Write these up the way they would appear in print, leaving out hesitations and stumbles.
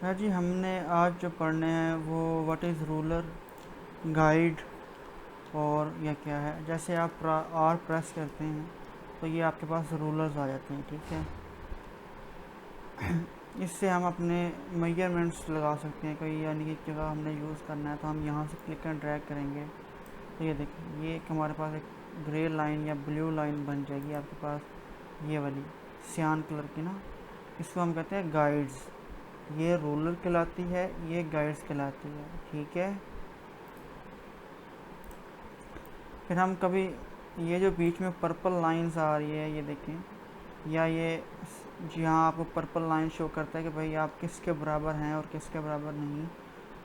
हाँ जी, हमने आज जो पढ़ने हैं वो व्हाट इज़ रूलर, गाइड, और या क्या है। जैसे आप आर प्रेस करते हैं तो ये आपके पास रूलर्स आ जाते हैं, ठीक है। इससे हम अपने मेजरमेंट्स लगा सकते हैं। कोई यानी कि जगह हमने यूज़ करना है तो हम यहाँ से क्लिक एंड ड्रैग करेंगे तो ये देखिए, ये एक हमारे पास एक ग्रे लाइन या ब्लू लाइन बन जाएगी आपके पास, ये वाली सियान कलर की ना। इसको हम कहते हैं गाइड्स। ये रूलर कहलाती है, ये गाइड्स कहलाती है, ठीक है। फिर हम कभी ये जो बीच में पर्पल लाइंस आ रही है, ये देखें, या ये जहाँ आपको पर्पल लाइन शो करता है कि भाई आप किसके बराबर हैं और किसके बराबर नहीं,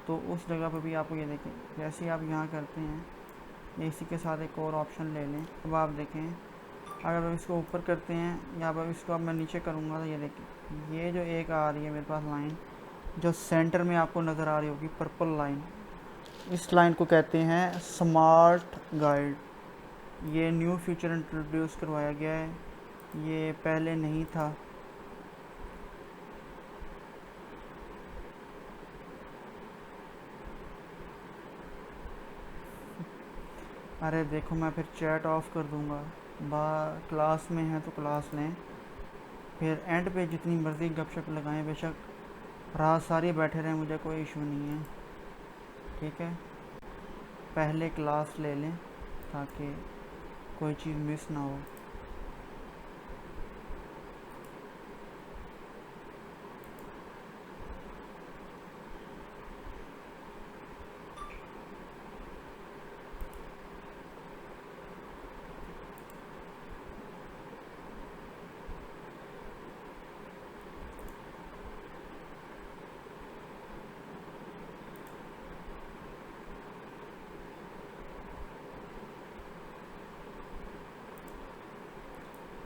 तो उस जगह पर भी आपको ये देखें, जैसे ही आप यहाँ करते हैं, इसी के साथ एक और ऑप्शन ले लें। अब आप देखें, अगर आप इसको ऊपर करते हैं या अब इसको अब मैं नीचे करूँगा तो ये देखें, ये जो एक आ रही है मेरे पास लाइन, जो सेंटर में आपको नज़र आ रही होगी पर्पल लाइन, इस लाइन को कहते हैं स्मार्ट गाइड। ये न्यू फीचर इंट्रोड्यूस करवाया गया है, ये पहले नहीं था। अरे देखो, मैं फिर चैट ऑफ कर दूंगा। क्लास में है तो क्लास लें, फिर एंड पे जितनी मर्ज़ी गपशप लगाएं, बेशक रात सारी बैठे रहें, मुझे कोई इशू नहीं है, ठीक है। पहले क्लास ले लें ताकि कोई चीज़ मिस ना हो।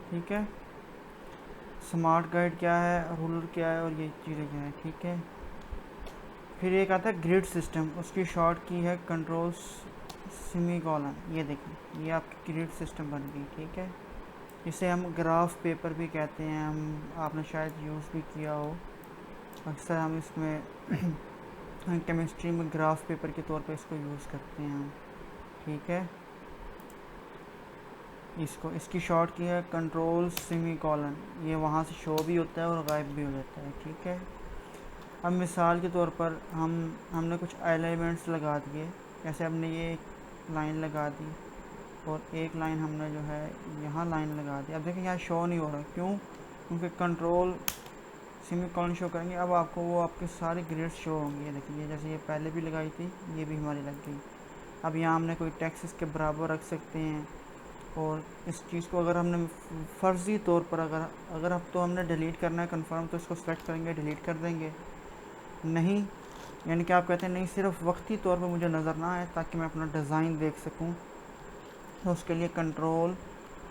ठीक है, स्मार्ट गाइड क्या है, रूलर क्या है, और ये चीज़ें क्या है, ठीक है। फिर एक आता है ग्रिड सिस्टम, उसकी शॉर्ट की है कंट्रोल सेमी कॉलन। ये देखिए, ये आपकी ग्रिड सिस्टम बन गई, ठीक है। इसे हम ग्राफ पेपर भी कहते हैं, हम आपने शायद यूज़ भी किया हो। अक्सर हम इसमें केमिस्ट्री में ग्राफ पेपर के तौर पर इसको यूज़ करते हैं हम, ठीक है। इसकी शॉर्ट की है कंट्रोल सेमी कॉलन। ये वहाँ से शो भी होता है और गायब भी हो जाता है, ठीक है। अब मिसाल के तौर पर हमने कुछ एलिमेंट्स लगा दिए, जैसे हमने ये एक लाइन लगा दी और एक लाइन हमने जो है यहाँ लाइन लगा दी। अब देखिए, यहाँ शो नहीं हो रहा, क्यों? क्योंकि कंट्रोल सेमी कॉलन शो करेंगे, अब आपको वो आपके सारे ग्रेड्स शो होंगे। ये देखिए, जैसे ये पहले भी लगाई थी, ये भी हमारी लग गई। अब यहाँ हमने कोई टेक्स्ट इसके बराबर रख सकते हैं, और इस चीज़ को अगर हमने फ़र्ज़ी तौर पर अगर अब तो हमने डिलीट करना है कंफर्म, तो इसको सेलेक्ट करेंगे, डिलीट कर देंगे। नहीं, यानी कि आप कहते हैं नहीं, सिर्फ वक्ती तौर पर मुझे नज़र ना आए ताकि मैं अपना डिज़ाइन देख सकूं, तो उसके लिए कंट्रोल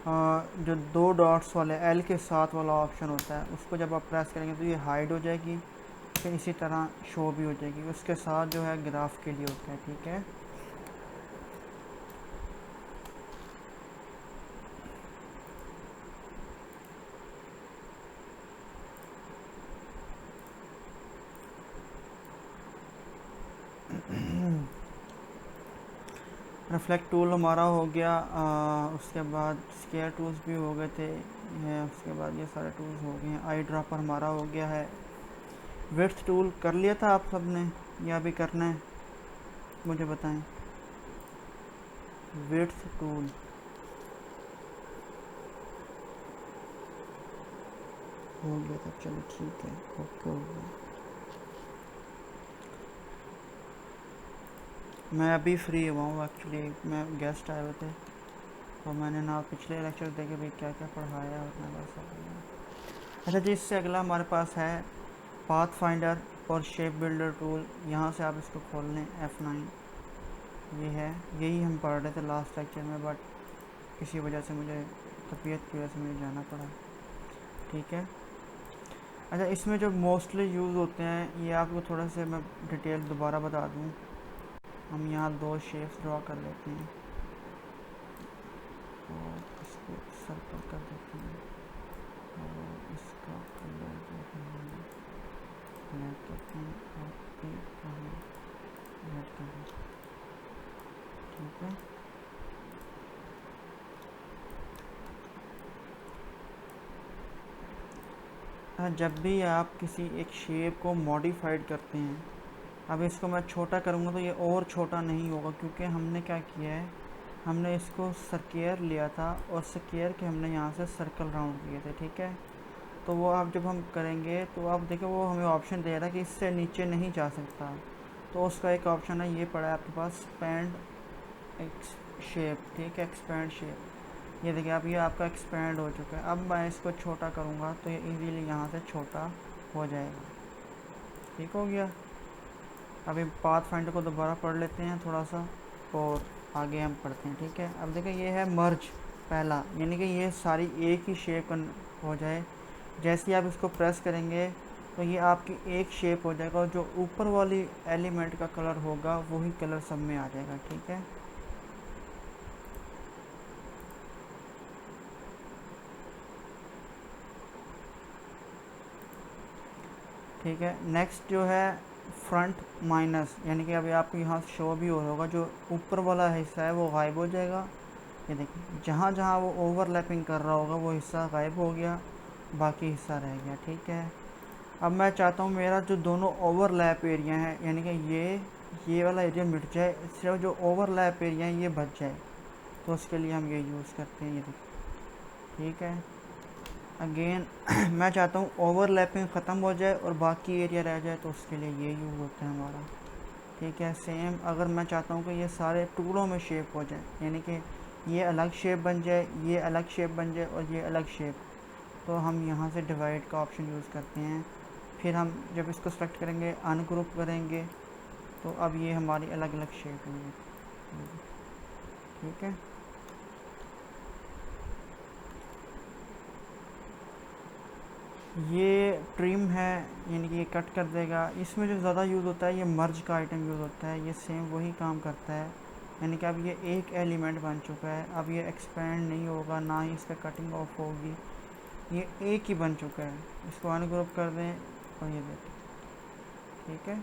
जो दो डॉट्स वाले एल के साथ वाला ऑप्शन होता है, उसको जब आप प्रेस करेंगे तो ये हाइड हो जाएगी, फिर इसी तरह शो भी हो जाएगी। उसके साथ जो है ग्राफ के लिए होता है, ठीक है। रिफ्लेक्ट टूल हमारा हो गया, उसके बाद स्केयर टूल्स भी हो गए थे, उसके बाद ये सारे टूल्स हो गए हैं। आई ड्रॉपर हमारा हो गया है। विड्थ टूल कर लिया था आप सब ने या अभी करना है, मुझे बताएं। विड्थ टूल हो गया था, चलो ठीक है, ओके हो गया। मैं अभी फ्री हुआ हूँ, एक्चुअली मैं गेस्ट आए हुए थे, तो मैंने ना पिछले लेक्चर देखे भाई क्या क्या पढ़ाया है, उतना बस। अच्छा जी, इससे अगला हमारे पास है पाथ फाइंडर और शेप बिल्डर टूल। यहाँ से आप इसको खोल लें, F9। ये है, यही हम पढ़ रहे थे लास्ट लेक्चर में, बट किसी वजह से मुझे, तबीयत की वजह से मुझे जाना पड़ा, ठीक है। अच्छा, इसमें जो मोस्टली यूज़ होते हैं, ये आपको थोड़ा से मैं डिटेल दोबारा बता दूँ। हम यहाँ दो शेप्स ड्रॉ कर लेते हैं और इसको सर्कल कर देते हैं, और इसका कलर जो है ब्लैक कर ठीक है। जब भी आप किसी एक शेप को मॉडिफाइड करते हैं, अब इसको मैं छोटा करूँगा तो ये और छोटा नहीं होगा, क्योंकि हमने क्या किया है, हमने इसको स्क्वायर लिया था और स्क्वायर के हमने यहाँ से सर्कल राउंड किए थे। ठीक है, तो वो आप जब हम करेंगे तो आप देखो वो हमें ऑप्शन दे रहा है कि इससे नीचे नहीं जा सकता, तो उसका एक ऑप्शन है ये पड़ा है आपके पास, एक्सपेंड शेप। ठीक है, एक्सपेंड शेप, ये देखिए अब ये आपका एक्सपेंड हो चुका है। अब मैं इसको छोटा करूँगा तो ये इजीली यहाँ से छोटा हो जाएगा। ठीक हो गया। अभी पाथ फाइंडर को दोबारा पढ़ लेते हैं थोड़ा सा और आगे हम पढ़ते हैं। ठीक है, अब देखिए ये है मर्ज पहला, यानी कि ये सारी एक ही शेप हो जाए। जैसे ही आप इसको प्रेस करेंगे तो ये आपकी एक शेप हो जाएगा और जो ऊपर वाली एलिमेंट का कलर होगा वही कलर सब में आ जाएगा। ठीक है, ठीक है। नेक्स्ट जो है फ्रंट माइनस, यानी कि अभी आपको यहाँ शो भी हो रहा होगा, जो ऊपर वाला हिस्सा है वो गायब हो जाएगा। ये देखिए जहाँ जहाँ वो ओवरलैपिंग कर रहा होगा वो हिस्सा गायब हो गया, बाकी हिस्सा रह गया। ठीक है, अब मैं चाहता हूँ मेरा जो दोनों ओवरलैप एरिया है, यानी कि ये वाला एरिया मिट जाए, सिर्फ जो ओवरलैप एरिया है ये बच जाए, तो उसके लिए हम ये यूज़ करते हैं। ये देखिए, ठीक है। अगेन मैं चाहता हूँ ओवरलैपिंग ख़त्म हो जाए और बाकी एरिया रह जाए, तो उसके लिए ये यूज़ होता है हमारा। ठीक है, सेम अगर मैं चाहता हूँ कि ये सारे टुकड़ों में शेप हो जाए, यानी कि ये अलग शेप बन जाए, ये अलग शेप बन जाए और ये अलग शेप, तो हम यहाँ से डिवाइड का ऑप्शन यूज़ करते हैं। फिर हम जब इसको सेलेक्ट करेंगे, अनग्रुप करेंगे, तो अब ये हमारी अलग अलग शेप होंगी। ठीक है, ये ट्रिम है, यानी कि ये कट कर देगा। इसमें जो ज़्यादा यूज़ होता है ये मर्ज का आइटम यूज़ होता है, ये सेम वही काम करता है। यानी कि अब ये एक एलिमेंट बन चुका है, अब ये एक्सपेंड नहीं होगा, ना ही इस पर कटिंग ऑफ होगी, ये एक ही बन चुका है। इसको अनग्रुप कर दें और ये देखें। ठीक है,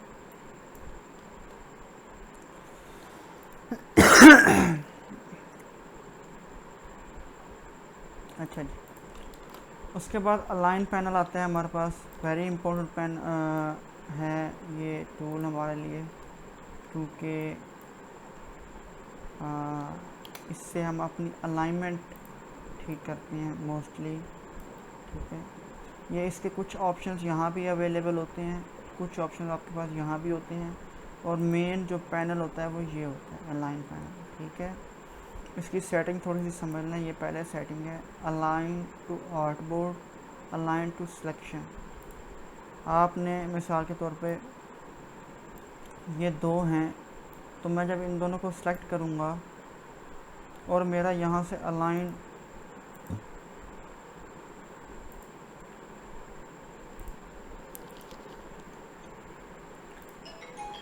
अच्छा जी। उसके बाद अलाइन पैनल आता है हमारे पास, वेरी इंपॉर्टेंट पैन है ये टूल हमारे लिए, क्योंकि इससे हम अपनी अलाइनमेंट ठीक करते हैं मोस्टली। ठीक है, ये इसके कुछ ऑप्शंस यहाँ भी अवेलेबल होते हैं, कुछ ऑप्शन आपके पास यहाँ भी होते हैं, और मेन जो पैनल होता है वो ये होता है अलाइन पैनल। ठीक है, इसकी सेटिंग थोड़ी सी समझ लें। ये पहले सेटिंग है, align to artboard, align to selection. आपने मिसाल के तौर पे ये दो हैं, तो मैं जब इन दोनों को सिलेक्ट करूँगा और मेरा यहाँ से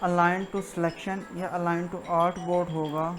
अलाइन टू सिलेक्शन या अलाइन टू आर्टबोर्ड होगा,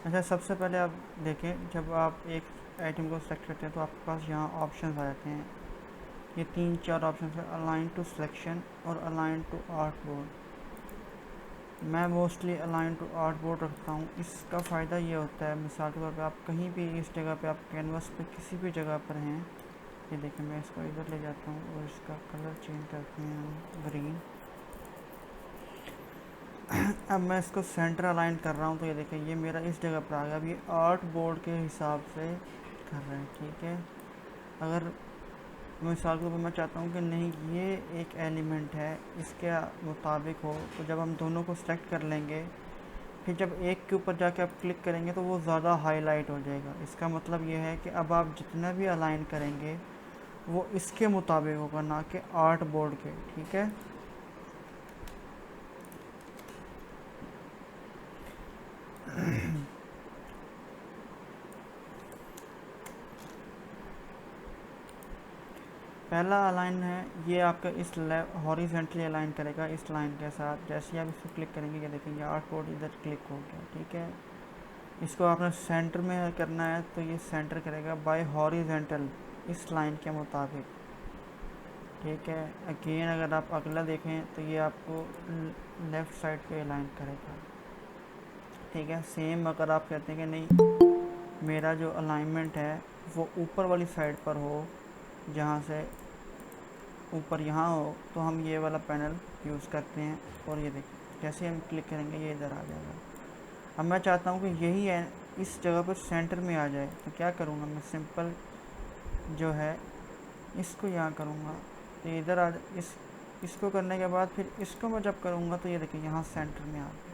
अच्छा, सबसे पहले आप देखें, जब आप एक आइटम को सेलेक्ट करते हैं तो आपके पास यहाँ ऑप्शंस आ जाते हैं। ये 3-4 ऑप्शन है, अलाइन टू सिलेक्शन और अलाइन टू आर्ट बोर्ड। मैं mostly align to art board रखता हूँ। इसका फ़ायदा ये होता है, मिसाल के तौर पे आप कहीं भी इस जगह पे, आप कैनवस पे किसी भी जगह पर हैं, ये देखें मैं इसको इधर ले जाता हूँ और इसका कलर चेंज करते हैं हम ग्रीन। अब मैं इसको सेंटर अलाइन कर रहा हूँ तो ये देखें ये मेरा इस जगह पर आ गया। अब ये आर्ट बोर्ड के हिसाब से कर रहे हैं, ठीक है। अगर मिसाल के तौर पर मैं चाहता हूँ कि नहीं ये एक एलिमेंट है, इसके मुताबिक हो, तो जब हम दोनों को सेलेक्ट कर लेंगे, फिर जब एक के ऊपर जाके आप क्लिक करेंगे तो वो ज़्यादा हाईलाइट हो जाएगा। इसका मतलब ये है कि अब आप जितना भी अलाइन करेंगे वो इसके मुताबिक होगा, ना कि आर्ट बोर्ड के, ठीक है। पहला अलाइन है, ये आपका इस हॉरिजेंटली अलाइन करेगा इस लाइन के साथ। जैसे ही आप इसको क्लिक करेंगे ये देखेंगे आर्ट बोर्ड इधर क्लिक हो गया, ठीक है। इसको आपने सेंटर में करना है तो ये सेंटर करेगा बाय हॉरिजेंटल, इस लाइन के मुताबिक, ठीक है। अगेन अगर आप अगला देखें तो ये आपको लेफ़्ट साइड पे अलाइन करेगा, ठीक है। सेम अगर आप कहते हैं कि नहीं मेरा जो अलाइनमेंट है वो ऊपर वाली साइड पर हो, जहाँ से ऊपर यहाँ हो, तो हम ये वाला पैनल यूज़ करते हैं। और ये देखिए जैसे हम क्लिक करेंगे ये इधर आ जाएगा। अब मैं चाहता हूँ कि यही है इस जगह पर सेंटर में आ जाए, तो क्या करूँगा मैं, सिंपल जो है इसको यहाँ करूँगा तो इधर आ इसको करने के बाद फिर इसको मैं जब करूँगा तो ये देखिए यहाँ सेंटर में आ गया।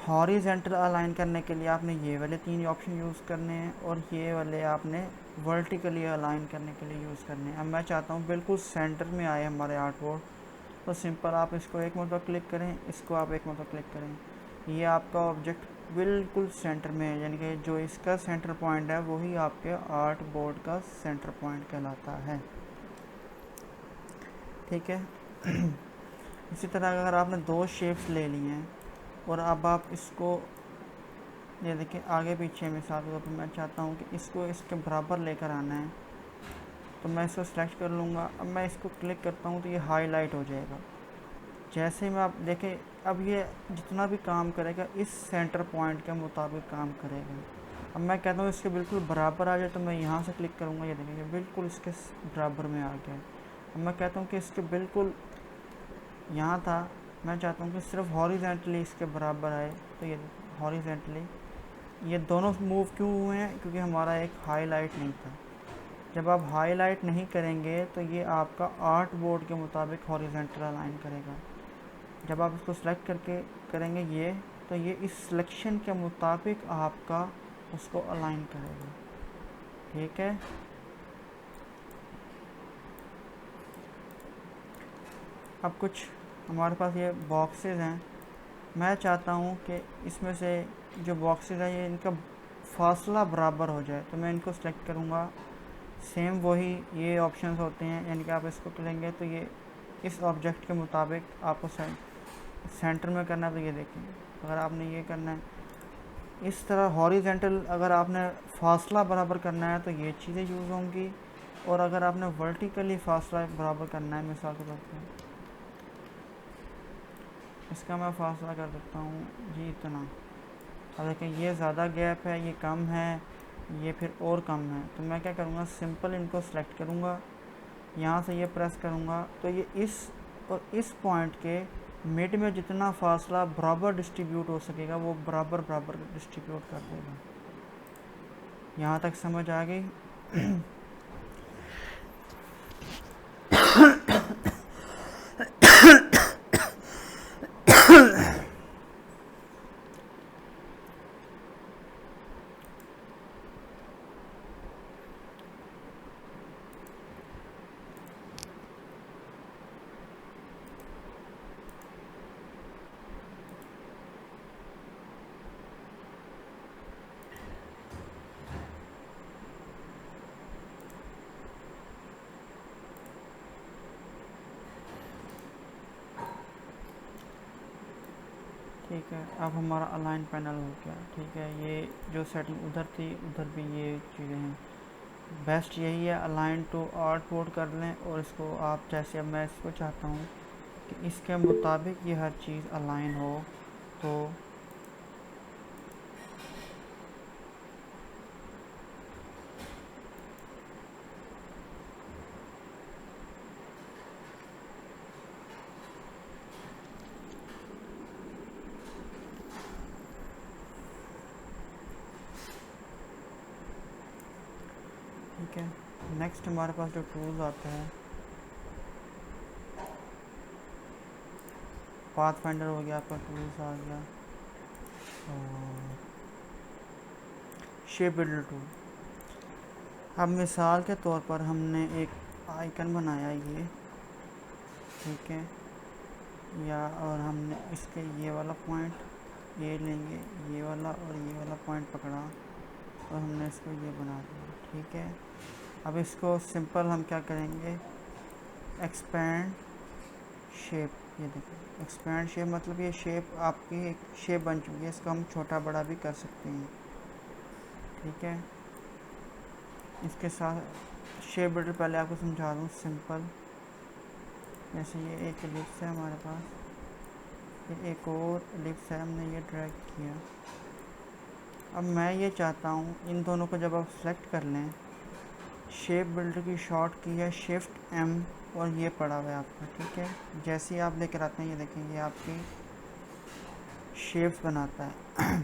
हॉरिजेंटल अलाइन करने के लिए आपने ये वाले 3 ऑप्शन यूज़ करने हैं और ये वाले आपने वर्टिकली अलाइन करने के लिए यूज़ करने हैं। अब मैं चाहता हूँ बिल्कुल सेंटर में आए हमारे आर्ट बोर्ड, तो सिंपल आप इसको एक मरतबा क्लिक करें, इसको आप एक मरतबा क्लिक करें, ये आपका ऑब्जेक्ट बिल्कुल सेंटर में है, यानी कि जो इसका सेंटर पॉइंट है वही आपके आर्ट बोर्ड का सेंटर पॉइंट कहलाता है, ठीक है। इसी तरह अगर आपने 2 शेप्स ले ली हैं और अब आप इसको ये देखिए आगे पीछे, मिसाल के तौर पर मैं चाहता हूँ कि इसको इसके बराबर लेकर आना है, तो मैं इसको सेलेक्ट कर लूँगा। अब मैं इसको क्लिक करता हूँ तो ये हाईलाइट हो जाएगा। जैसे ही मैं आप देखें अब ये जितना भी काम करेगा इस सेंटर पॉइंट के मुताबिक काम करेगा। अब मैं कहता हूँ इसके बिल्कुल बराबर आ जाए, तो मैं यहाँ से क्लिक करूँगा, ये देखेंगे बिल्कुल इसके बराबर में आ गया। अब मैं कहता हूँ कि इसके बिल्कुल यहाँ था, मैं चाहता हूँ कि सिर्फ हॉरिजेंटली इसके बराबर आए, तो ये हॉरिजेंटली ये दोनों मूव क्यों हुए हैं, क्योंकि हमारा एक हाईलाइट नहीं था। जब आप हाईलाइट नहीं करेंगे तो ये आपका आर्ट बोर्ड के मुताबिक हॉरिजेंटल अलाइन करेगा। जब आप इसको सेलेक्ट करके करेंगे ये, तो ये इस सिलेक्शन के मुताबिक आपका उसको अलाइन करेगा, ठीक है। अब कुछ हमारे पास ये बॉक्सेस हैं, मैं चाहता हूँ कि इसमें से जो बॉक्सेस हैं ये इनका फासला बराबर हो जाए, तो मैं इनको सेलेक्ट करूँगा। सेम वही ये ऑप्शंस होते हैं, यानी कि आप इसको करेंगे तो ये इस ऑब्जेक्ट के मुताबिक आपको सेंटर में करना है, तो ये देखें अगर आपने ये करना है इस तरह हॉरिजेंटल, अगर आपने फासला बराबर करना है तो ये चीज़ें यूज़ होंगी, और अगर आपने वर्टिकली फासला बराबर करना है, मिसाल के तौर पर इसका मैं फासला कर देता हूँ जी इतना। अब देखें ये ज़्यादा गैप है, ये कम है, ये फिर और कम है, तो मैं क्या करूँगा सिंपल इनको सेलेक्ट करूँगा, यहाँ से ये प्रेस करूँगा तो ये इस और इस पॉइंट के मिड में जितना फासला बराबर डिस्ट्रीब्यूट हो सकेगा वो बराबर बराबर डिस्ट्रीब्यूट कर देगा। यहाँ तक समझ आ गई? ठीक है, अब हमारा अलाइन पैनल हो गया। ठीक है, ये जो सेटिंग उधर थी उधर भी ये चीज़ें हैं। बेस्ट यही है, अलाइन टू आउटपुट कर लें और इसको आप जैसे, अब मैं इसको चाहता हूँ कि इसके मुताबिक ये हर चीज़ अलाइन हो, तो ठीक है। नेक्स्ट हमारे पास जो टूल्स आता है, पाथ फाइंडर हो गया, आपका टूल्स आ गया, और शेप बिल्डर टूल। अब मिसाल के तौर पर हमने एक आइकन बनाया ये, ठीक है, या और हमने इसके ये वाला पॉइंट ये लेंगे, ये वाला और ये वाला पॉइंट पकड़ा और हमने इसको ये बना दिया। ठीक है, अब इसको सिंपल हम क्या करेंगे, एक्सपैंड शेप। ये देखिए एक्सपैंड शेप मतलब ये शेप आपकी एक शेप बन चुकी है, इसको हम छोटा बड़ा भी कर सकते हैं। ठीक है, इसके साथ शेप बिल्डर पहले आपको समझा दूँ सिंपल। जैसे ये एक एलिप्स है हमारे पास, फिर एक और एलिप्स है, हमने ये ड्रैग किया। अब मैं ये चाहता हूँ इन दोनों को जब आप सेलेक्ट कर लें, शेप बिल्डर की शॉर्ट की है शिफ्ट एम और ये पड़ा हुआ है आपका। ठीक है, जैसे ही आप लेकर आते हैं ये देखें ये आपकी शेप्स बनाता है।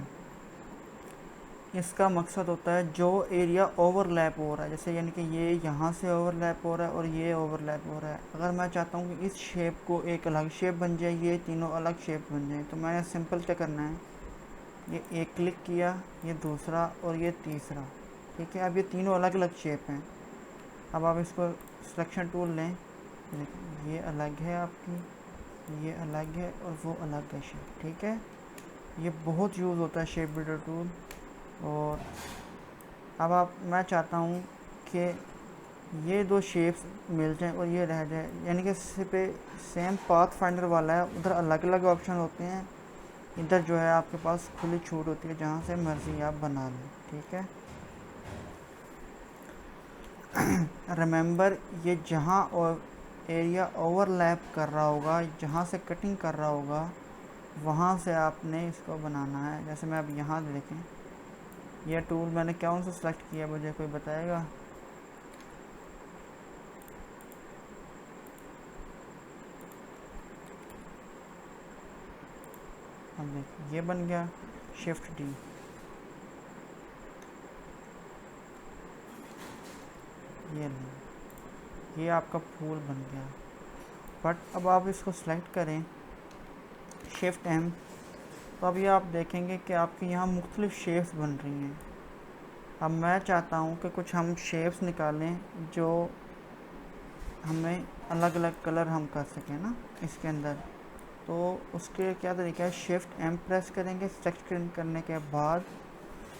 इसका मकसद होता है जो एरिया ओवरलैप हो रहा है, जैसे यानी कि ये यहाँ से ओवरलैप हो रहा है और ये ओवरलैप हो रहा है। अगर मैं चाहता हूँ कि इस शेप को एक अलग शेप बन जाए, ये तीनों अलग शेप बन जाए, तो मैंने सिंपल क्या करना है, ये एक क्लिक किया, ये दूसरा और ये तीसरा। ठीक है, अब ये तीनों अलग अलग शेप हैं। अब आप इसको सिलेक्शन टूल लें, ये अलग है आपकी, ये अलग है और वो अलग है शेप। ठीक है, ये बहुत यूज़ होता है शेप बिल्डर टूल। और अब मैं चाहता हूँ कि ये दो शेप्स मिल जाएं और ये रह जाए, यानी कि इस पे सेम पाथ फाइंडर वाला है, उधर अलग अलग ऑप्शन होते हैं, इधर जो है आपके पास खुली छूट होती है, जहाँ से मर्ज़ी आप बना लें। ठीक है, रिमेंबर ये जहाँ और एरिया ओवरलैप कर रहा होगा, जहाँ से कटिंग कर रहा होगा, वहाँ से आपने इसको बनाना है। जैसे मैं अब यहाँ देखें, यह टूल मैंने कौन सा सेलेक्ट किया, मुझे कोई बताएगा? अब देखिए ये बन गया शिफ्ट डी, ये आपका फूल बन गया। बट अब आप इसको सेलेक्ट करें शिफ्ट एम, तो अभी आप देखेंगे कि आपके यहाँ मुख्तलिफ शेप्स बन रही हैं। अब मैं चाहता हूँ कि कुछ हम शेप्स निकालें जो हमें अलग अलग कलर हम कर सकें ना इसके अंदर। तो उसके क्या तरीका है, शिफ्ट एम प्रेस करेंगे, सेलेक्ट करने के बाद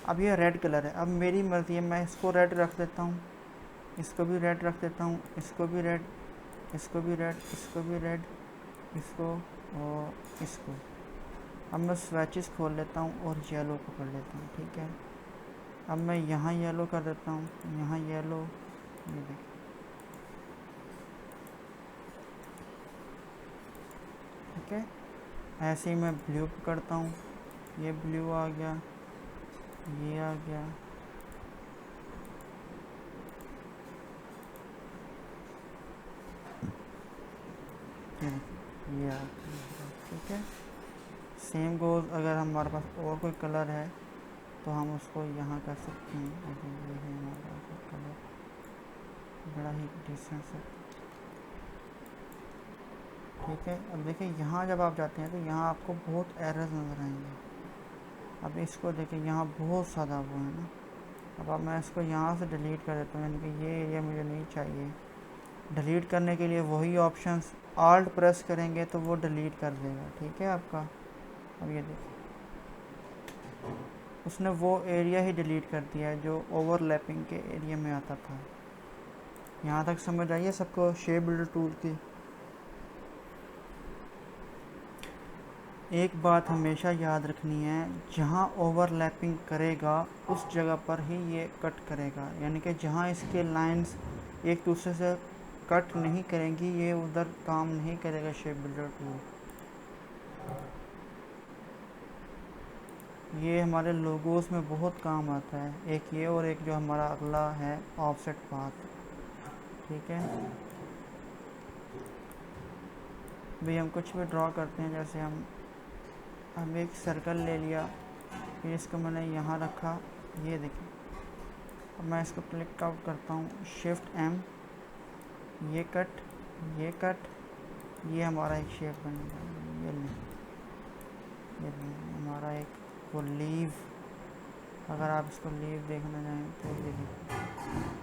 अब ये रेड कलर है। अब मेरी मर्ज़ी है, मैं इसको रेड रख देता हूँ, इसको भी रेड रख देता हूँ, इसको भी रेड, इसको भी रेड, इसको भी रेड, इसको और इसको। अब मैं स्वेचेस खोल लेता हूँ और येलो को कर लेता हूँ। ठीक है, अब मैं यहाँ येलो कर देता हूँ, यहाँ येलो, ये देखिए। ठीक है, ऐसे ही मैं ब्लू करता हूँ, ये ब्लू आ गया, ये आ गया, ये आ गया। ठीक है, सेम गोज अगर हमारे पास और कोई कलर है तो हम उसको यहाँ कर सकते हैं। ये है हमारा कलर, बड़ा ही डिस्टेंस है। ठीक है, अब देखिए यहाँ जब आप जाते हैं तो यहाँ आपको बहुत एरर्स नज़र आएंगे। अब इसको देखिए यहाँ बहुत ज़्यादा वो है ना। अब मैं इसको यहाँ से डिलीट कर देता हूँ, यानी कि ये एरिया मुझे नहीं चाहिए। डिलीट करने के लिए वही ऑप्शंस आल्ट प्रेस करेंगे तो वो डिलीट कर देगा। ठीक है आपका, अब ये देखिए उसने वो एरिया ही डिलीट कर दिया है जो ओवरलैपिंग के एरिया में आता था। यहाँ तक समझ आइए सबको शेप बिल्डर टूल की। एक बात हमेशा याद रखनी है, जहाँ ओवरलैपिंग करेगा उस जगह पर ही ये कट करेगा, यानी कि जहाँ इसके लाइंस एक दूसरे से कट नहीं करेंगी ये उधर काम नहीं करेगा शेप बिल्डर टूल। ये हमारे लोगोस में बहुत काम आता है, एक ये और एक जो हमारा अगला है ऑफसेट पाथ। ठीक है, भाई हम कुछ भी ड्रॉ करते हैं, जैसे हम एक सर्कल ले लिया, फिर इसको मैंने यहाँ रखा, ये देखिए। अब मैं इसको क्लिक आउट करता हूँ, शिफ्ट एम, ये कट, ये कट, ये हमारा एक शेप बनेगा। ये हमारा एक वो लीव, अगर आप इसको लीव देखना चाहें तो ये देखिए।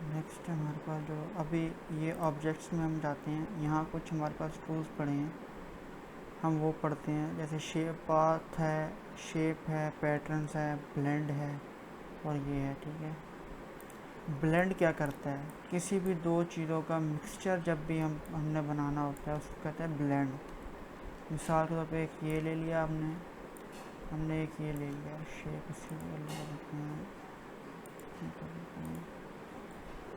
नेक्स्ट हमारे पास जो अभी ये ऑब्जेक्ट्स में हम जाते हैं, यहाँ कुछ हमारे पास टूल्स पड़े हैं, हम वो पढ़ते हैं। जैसे शेप पाथ है, शेप है, पैटर्न्स है, ब्लेंड है और ये है। ठीक है, ब्लेंड क्या करता है, किसी भी दो चीज़ों का मिक्सचर जब भी हमने बनाना होता है उसको कहते हैं ब्लेंड। मिसाल के तौर पे एक ये ले लिया हमने एक ये ले लिया शेप, इसी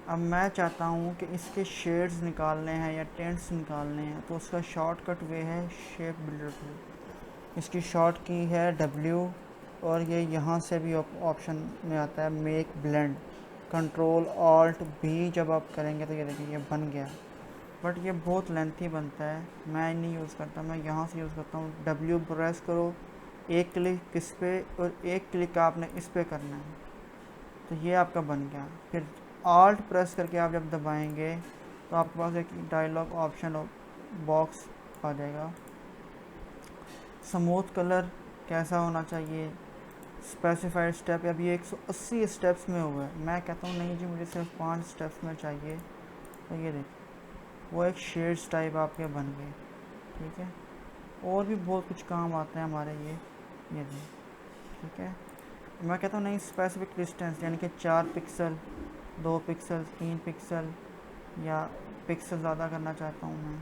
अब मैं चाहता हूँ कि इसके शेड्स निकालने हैं या टेंट्स निकालने हैं, तो उसका शॉर्टकट वे है शेप बिल्डर टूल। इसकी शॉर्ट की है W, और ये यहाँ से भी ऑप्शन में आता है make blend, control alt B जब आप करेंगे तो ये देखिए ये बन गया। बट ये बहुत लेंथी बनता है, मैं नहीं यूज़ करता, मैं यहाँ से यूज़ करता हूँ। W प्रेस करो, एक क्लिक इस पे और एक क्लिक आपने इस पे करना है, तो ये आपका बन गया। फिर ऑल्ट प्रेस करके आप जब दबाएंगे तो आपके पास एक डायलॉग ऑप्शन बॉक्स आ जाएगा। स्मूथ कलर कैसा होना चाहिए, स्पेसिफाइड स्टेप, अभी 180 स्टेप्स में हुआ है, मैं कहता हूँ नहीं जी मुझे सिर्फ 5 स्टेप्स में चाहिए, तो ये देखिए वो एक शेड्स टाइप आपके बन गए। ठीक है, और भी बहुत कुछ काम आते हैं हमारे ये देखिए। ठीक है, मैं कहता हूँ नहीं स्पेसिफिक डिस्टेंस, यानी कि 4 पिक्सल, 2 पिक्सल, 3 पिक्सल, या पिक्सल ज़्यादा करना चाहता हूँ मैं,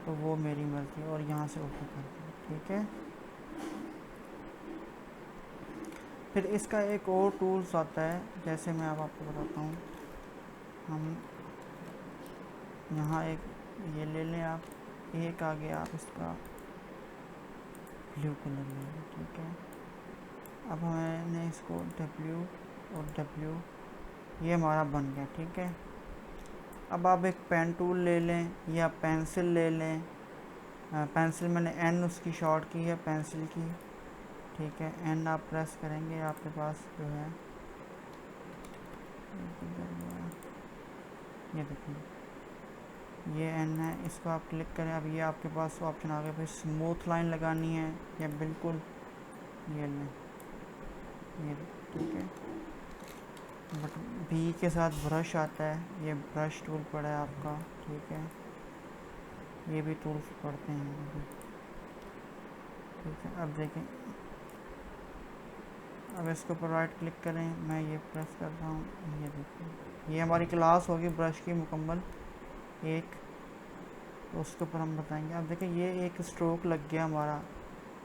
तो वो मेरी मर्ज़ी, और यहाँ से ओके कर दूँ। ठीक है, फिर इसका एक और टूल्स आता है, जैसे मैं अब आपको बताता हूँ। हम यहाँ एक ये ले लें, आप एक आगे आप इसका ब्लू कलर ले लें। ठीक है, अब मैंने इसको W और W, ये हमारा बन गया। ठीक है, अब आप एक पेन टूल ले लें या पेंसिल ले लें। पेंसिल मैंने N उसकी शॉर्ट की है पेंसिल की। ठीक है, N आप प्रेस करेंगे, आपके पास जो है ये देखिए ये N है, इसको आप क्लिक करें। अब ये आपके पास ऑप्शन आ गया, फिर स्मूथ लाइन लगानी है या बिल्कुल ये लें, ये। ठीक है, बट B के साथ ब्रश आता है, ये ब्रश टूल पड़ा है आपका। ठीक है, ये भी टूल्स पढ़ते हैं। ठीक है, अब देखें, अब इसके ऊपर राइट क्लिक करें, मैं ये प्रेस कर रहा हूँ, ये देखिए ये हमारी क्लास होगी ब्रश की मुकम्मल एक, तो उसके ऊपर हम बताएंगे। अब देखें ये एक स्ट्रोक लग गया हमारा।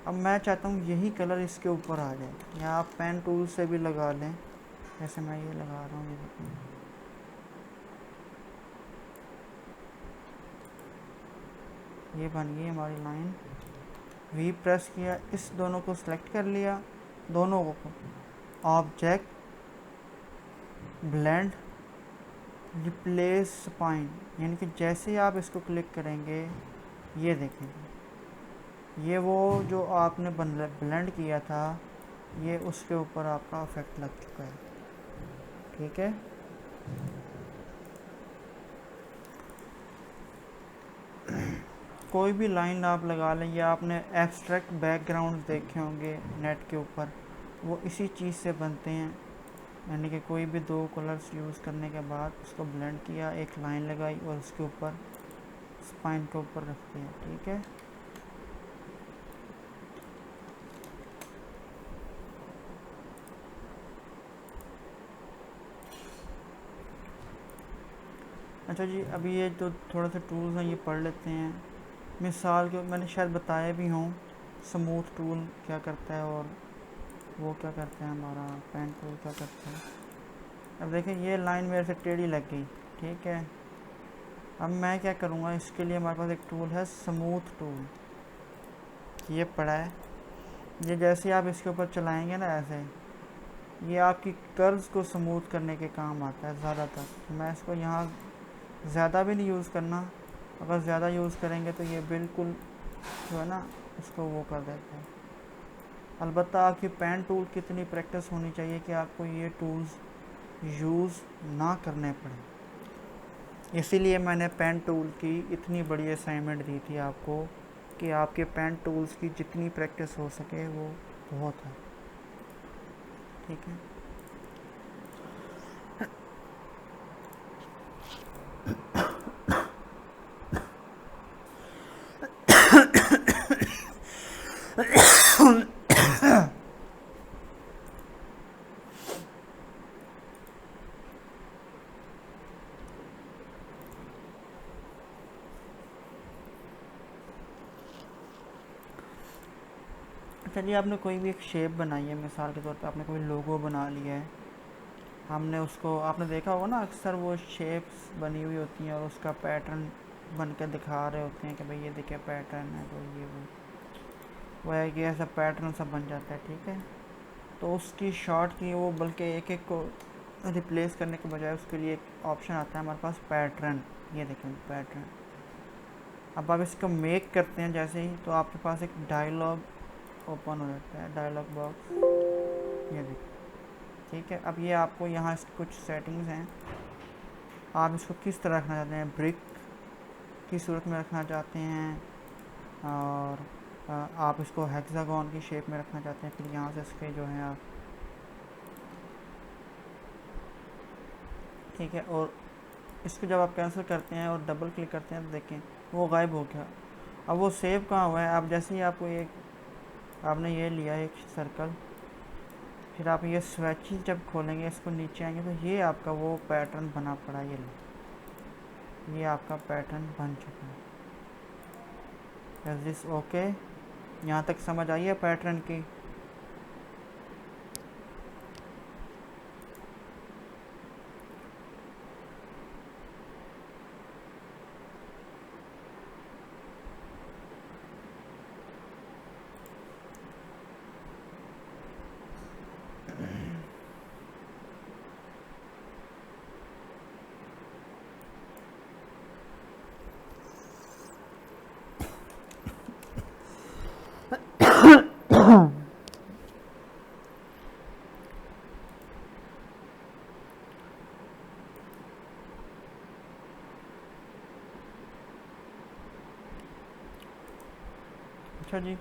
अब मैं चाहता हूँ यही कलर इसके ऊपर आ जाए, या आप पेन टूल से भी लगा लें, जैसे मैं ये लगा रहा हूँ। ये देखिए ये बन गई हमारी लाइन। V प्रेस किया, इस दोनों को सिलेक्ट कर लिया, दोनों को ऑब्जेक्ट, ब्लेंड, रिप्लेस स्पाइन, यानी कि जैसे ही आप इसको क्लिक करेंगे ये देखेंगे ये वो जो आपने ब्लेंड किया था ये उसके ऊपर आपका इफेक्ट लग चुका है। ठीक है, कोई भी लाइन आप लगा लें, या आपने एब्स्ट्रैक्ट बैकग्राउंड देखे होंगे नेट के ऊपर, वो इसी चीज़ से बनते हैं। यानी कि कोई भी दो कलर्स यूज़ करने के बाद उसको ब्लेंड किया, एक लाइन लगाई और उसके ऊपर स्पाइन के ऊपर रखते हैं, ठीक है। अच्छा जी, अभी ये जो थोड़ा सा टूल्स हैं ये पढ़ लेते हैं। मिसाल के मैंने शायद बताया भी हूँ, स्मूथ टूल क्या करता है और वो क्या करता है, हमारा पेन टूल क्या करता है। अब देखें ये लाइन मेरे से टेढ़ी लग गई, ठीक है। अब मैं क्या करूँगा, इसके लिए हमारे पास एक टूल है स्मूथ टूल, ये पड़ा है। ये जैसे आप इसके ऊपर चलाएंगे ना ऐसे, ये आपकी कर्व्स को स्मूथ करने के काम आता है ज़्यादातर। मैं इसको यहाँ ज़्यादा भी नहीं यूज़ करना, अगर ज़्यादा यूज़ करेंगे तो ये बिल्कुल जो है ना इसको वो कर देते हैं। अलबत्ता आपकी पेन टूल की इतनी प्रैक्टिस होनी चाहिए कि आपको ये टूल्स यूज़ ना करने पड़े। इसीलिए मैंने पेन टूल की इतनी बड़ी असाइनमेंट दी थी आपको कि आपके पेन टूल्स की जितनी प्रैक्टिस हो सके वो बहुत है, ठीक है। चलिए, आपने कोई भी एक शेप बनाई है, मिसाल के तौर पे आपने कोई लोगो बना लिया है। हमने उसको, आपने देखा होगा ना अक्सर वो शेप्स बनी हुई होती हैं और उसका पैटर्न बन के दिखा रहे होते हैं कि भाई ये देखिए पैटर्न है, तो ये वो है कि ऐसा पैटर्न सब बन जाता है, ठीक है। तो उसकी शॉर्ट की वो बल्कि एक एक को रिप्लेस करने के बजाय उसके लिए एक ऑप्शन आता है हमारे पास पैटर्न, ये देखें पैटर्न। अब आप इसको मेक करते हैं जैसे ही, तो आपके पास एक डायलॉग ओपन हो जाता है, डायलॉग बॉक्स, ये देखिए, ठीक है। अब ये आपको यहाँ कुछ सेटिंग्स हैं, आप इसको किस तरह रखना चाहते हैं, ब्रिक की सूरत में रखना चाहते हैं, और आप इसको हेक्सागोन की शेप में रखना चाहते हैं। फिर यहाँ से इसके जो है आप, ठीक है, और इसको जब आप कैंसिल करते हैं और डबल क्लिक करते हैं तो देखें वो गायब हो गया। अब वो सेव कहाँ हुआ है, आप जैसे ही आपको एक, आपने ये लिया एक सर्कल, फिर आप ये स्वेचिज जब खोलेंगे, इसको नीचे आएंगे तो ये आपका वो पैटर्न बना पड़ा, ये आपका पैटर्न बन चुका है। Is this okay? यहाँ तक समझ आई है पैटर्न की? अच्छा जी,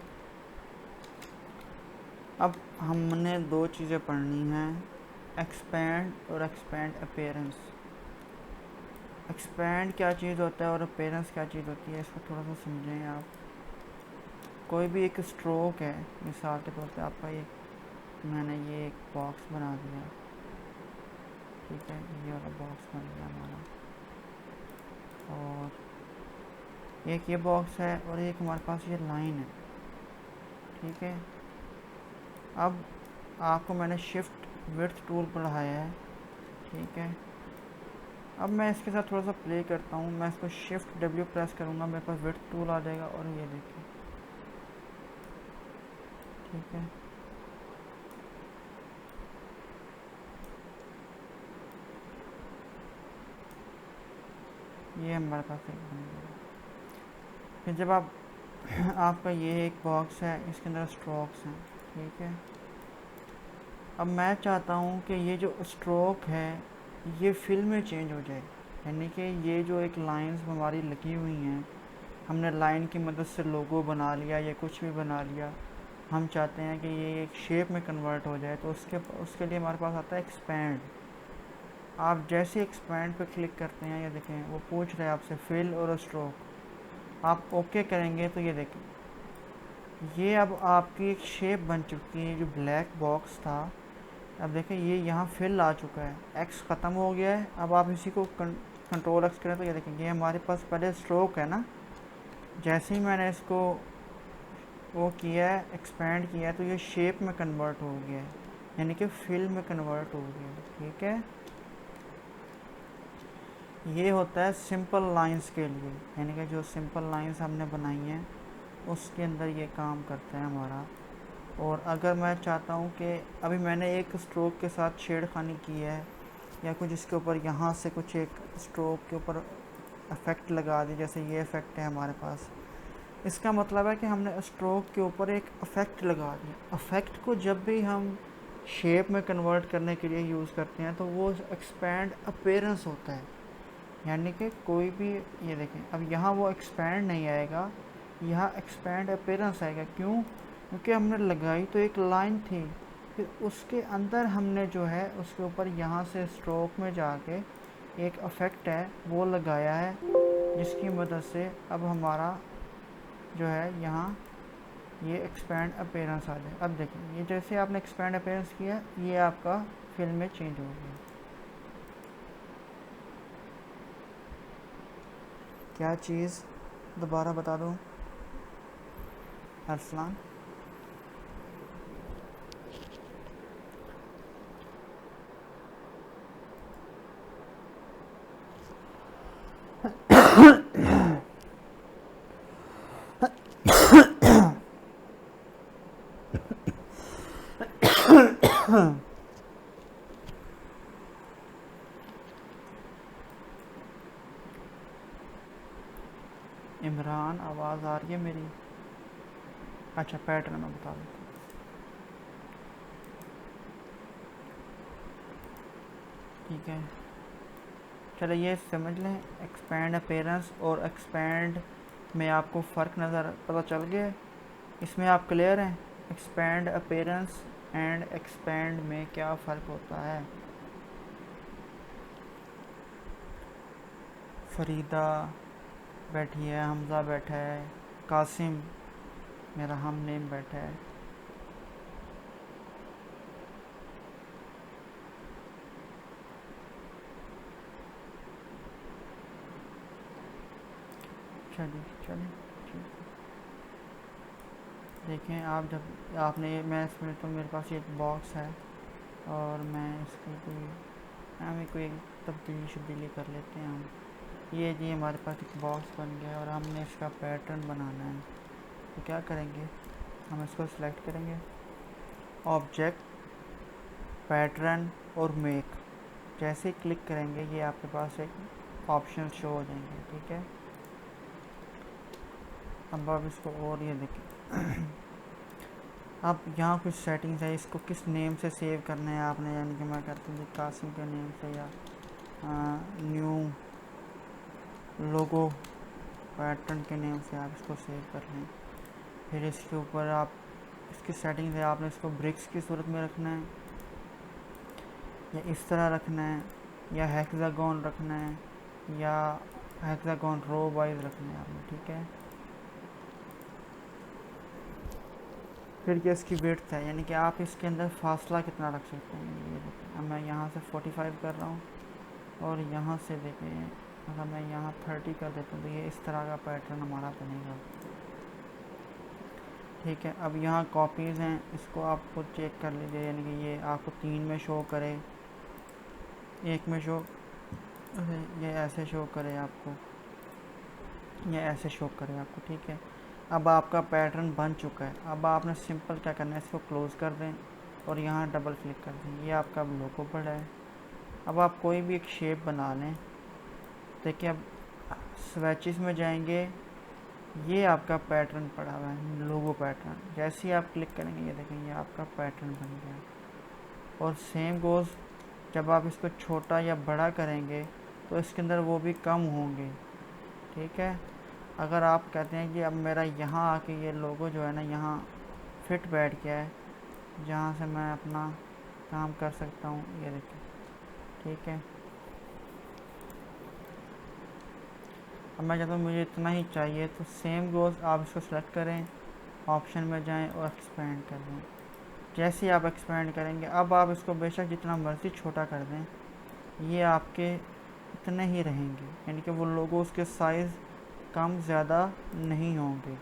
अब हमने दो चीज़ें पढ़नी हैं, एक्सपैंड और एक्सपैंड अपीयरेंस। एक्सपैंड क्या चीज़ होता है और अपीयरेंस क्या चीज़ होती है, इसको थोड़ा सा समझें आप। कोई भी एक स्ट्रोक है, मिसाल के तौर पे आपका ये, मैंने ये एक बॉक्स बना दिया, ठीक है, ये वाला बॉक्स बन गया हमारा, और एक ये बॉक्स है और एक हमारे पास ये लाइन है, ठीक है। अब आपको मैंने शिफ्ट विड्थ टूल बढ़ाया है, ठीक है। अब मैं इसके साथ थोड़ा सा प्ले करता हूँ, मैं इसको शिफ्ट डब्ल्यू प्रेस करूँगा, मेरे पास विड्थ टूल आ जाएगा, और ये देखिए, ठीक है। ये हमारे पास एक बन गया। फिर जब आप आपका ये एक बॉक्स है, इसके अंदर स्ट्रोक्स हैं, ठीक है। अब मैं चाहता हूँ कि ये जो स्ट्रोक है ये फिल में चेंज हो जाए, यानी कि ये जो एक लाइंस हमारी लगी हुई हैं हमने लाइन की मदद से लोगो बना लिया या कुछ भी बना लिया, हम चाहते हैं कि ये एक शेप में कन्वर्ट हो जाए, तो उसके लिए हमारे पास आता है एक्सपैंड। आप जैसे एक्सपैंड पे क्लिक करते हैं, ये देखें वो पूछ रहे हैं आपसे फिल और स्ट्रोक, आप ओके करेंगे तो ये देखें ये अब आपकी एक शेप बन चुकी है। जो ब्लैक बॉक्स था, अब देखें ये यहाँ फिल आ चुका है, एक्स ख़त्म हो गया है। अब आप इसी को कंट्रोल एक्स करें तो ये देखें ये हमारे पास पहले स्ट्रोक है ना, जैसे ही मैंने इसको वो किया है, एक्सपैंड किया है, तो ये शेप में कन्वर्ट हो गया है, यानी कि फिल में कन्वर्ट हो गया है। ठीक है, ये होता है सिंपल लाइंस के लिए, यानी कि जो सिंपल लाइंस हमने बनाई हैं उसके अंदर ये काम करता है हमारा। और अगर मैं चाहता हूँ कि अभी मैंने एक स्ट्रोक के साथ छेड़खानी की है, या कुछ इसके ऊपर यहाँ से कुछ एक स्ट्रोक के ऊपर इफ़ेक्ट लगा दी, जैसे ये इफ़ेक्ट है हमारे पास, इसका मतलब है कि हमने स्ट्रोक के ऊपर एक इफ़ेक्ट लगा दिया। इफ़ेक्ट को जब भी हम शेप में कन्वर्ट करने के लिए यूज़ करते हैं तो वो एक्सपैंड अपीयरेंस होता है, यानी कि कोई भी, ये देखें अब यहाँ वो एक्सपैंड नहीं आएगा, यहाँ एक्सपैंड अपीयरेंस आएगा। क्यों? क्योंकि हमने लगाई तो एक लाइन थी, फिर उसके अंदर हमने जो है उसके ऊपर यहाँ से स्ट्रोक में जाके एक इफ़ेक्ट है वो लगाया है, जिसकी मदद से अब हमारा जो है यहाँ ये एक्सपैंड अपीयरेंस आ जाए। अब देखिए ये जैसे आपने एक्सपैंड अपीयरेंस किया, ये आपका फिल्म में चेंज हो गया। क्या चीज़ दोबारा बता दूँ अरसलान? इमरान, आवाज़ आ रही है मेरी? अच्छा, पैटर्न मैं बता देता हूँ। ठीक है, चलो ये समझ लें, एक्सपैंड अपीयरेंस और एक्सपैंड में आपको फ़र्क नज़र पता चल गया, इसमें आप क्लियर हैं? एक्सपैंड अपीयरेंस एंड एक्सपैंड में क्या फ़र्क होता है? फरीदा बैठी है, हमज़ा बैठा है, कासिम मेरा हम नेम बैठा है। चलिए चलिए ठीक है। देखें आप जब आपने मैं इसमें तो मेरे पास ये एक बॉक्स है और मैं इसकी कोई हमें कोई तब्दीली कर लेते हैं हम। ये जी हमारे पास एक बॉक्स बन गया और हमने इसका पैटर्न बनाना है, तो क्या करेंगे, हम इसको सिलेक्ट करेंगे, ऑब्जेक्ट, पैटर्न और मेक। जैसे क्लिक करेंगे ये आपके पास एक ऑप्शन शो हो जाएंगे। ठीक है, अब आप इसको और ये देखें अब यहाँ कुछ सेटिंग्स है, इसको किस नेम से सेव करना है आपने, यानी कि मैं करता हूँ कासिम के नेम से, या न्यू लोगो पैटर्न के नेम से आप इसको सेव कर लें। फिर इसके ऊपर आप इसकी सेटिंग्स है, आपने इसको ब्रिक्स की सूरत में रखना है, या इस तरह रखना है, या हेक्सागोन रखना है, या हेक्सागोन रो वाइज रखना है आपने। ठीक है, फिर क्या इसकी विड्थ है, यानी कि आप इसके अंदर फासला कितना रख सकते हैं। ये देखें, अब मैं यहाँ से 45 कर रहा हूँ और यहाँ से देखें अगर मैं यहाँ 30 कर देता हूँ तो ये इस तरह का पैटर्न हमारा बनेगा। ठीक है, अब यहाँ कॉपीज़ हैं, इसको आप खुद चेक कर लीजिए, यानी कि ये आपको 3 में शो करे, 1 में शो, ये ऐसे शो करे आपको, ये ऐसे शो करे आपको। ठीक है, अब आपका पैटर्न बन चुका है। अब आपने सिंपल क्या करना है, इसको क्लोज़ कर दें और यहाँ डबल क्लिक कर दें, ये आपका लोगो पड़ा है। अब आप कोई भी एक शेप बना लें, देखिए अब स्वेचेस में जाएंगे, ये आपका पैटर्न पड़ा हुआ है, लोगो पैटर्न। जैसे ही आप क्लिक करेंगे ये देखेंगे आपका पैटर्न बन गया। और सेम गोज़ जब आप इसको छोटा या बड़ा करेंगे तो इसके अंदर वो भी कम होंगे। ठीक है, अगर आप कहते हैं कि अब मेरा यहाँ आके ये लोगो जो है ना यहाँ फिट बैठ गया है, जहाँ से मैं अपना काम कर सकता हूँ, ये देखिए, ठीक है। अब मैं चाहता हूँ मुझे इतना ही चाहिए, तो सेम गोज़ आप इसको सेलेक्ट करें, ऑप्शन में जाएं और एक्सपेंड कर दें। जैसे ही आप एक्सपेंड करेंगे, अब आप इसको बेशक जितना मर्ज़ी छोटा कर दें, ये आपके इतने ही रहेंगे, यानी कि वो लोगोस के साइज़ कम ज़्यादा नहीं होंगे।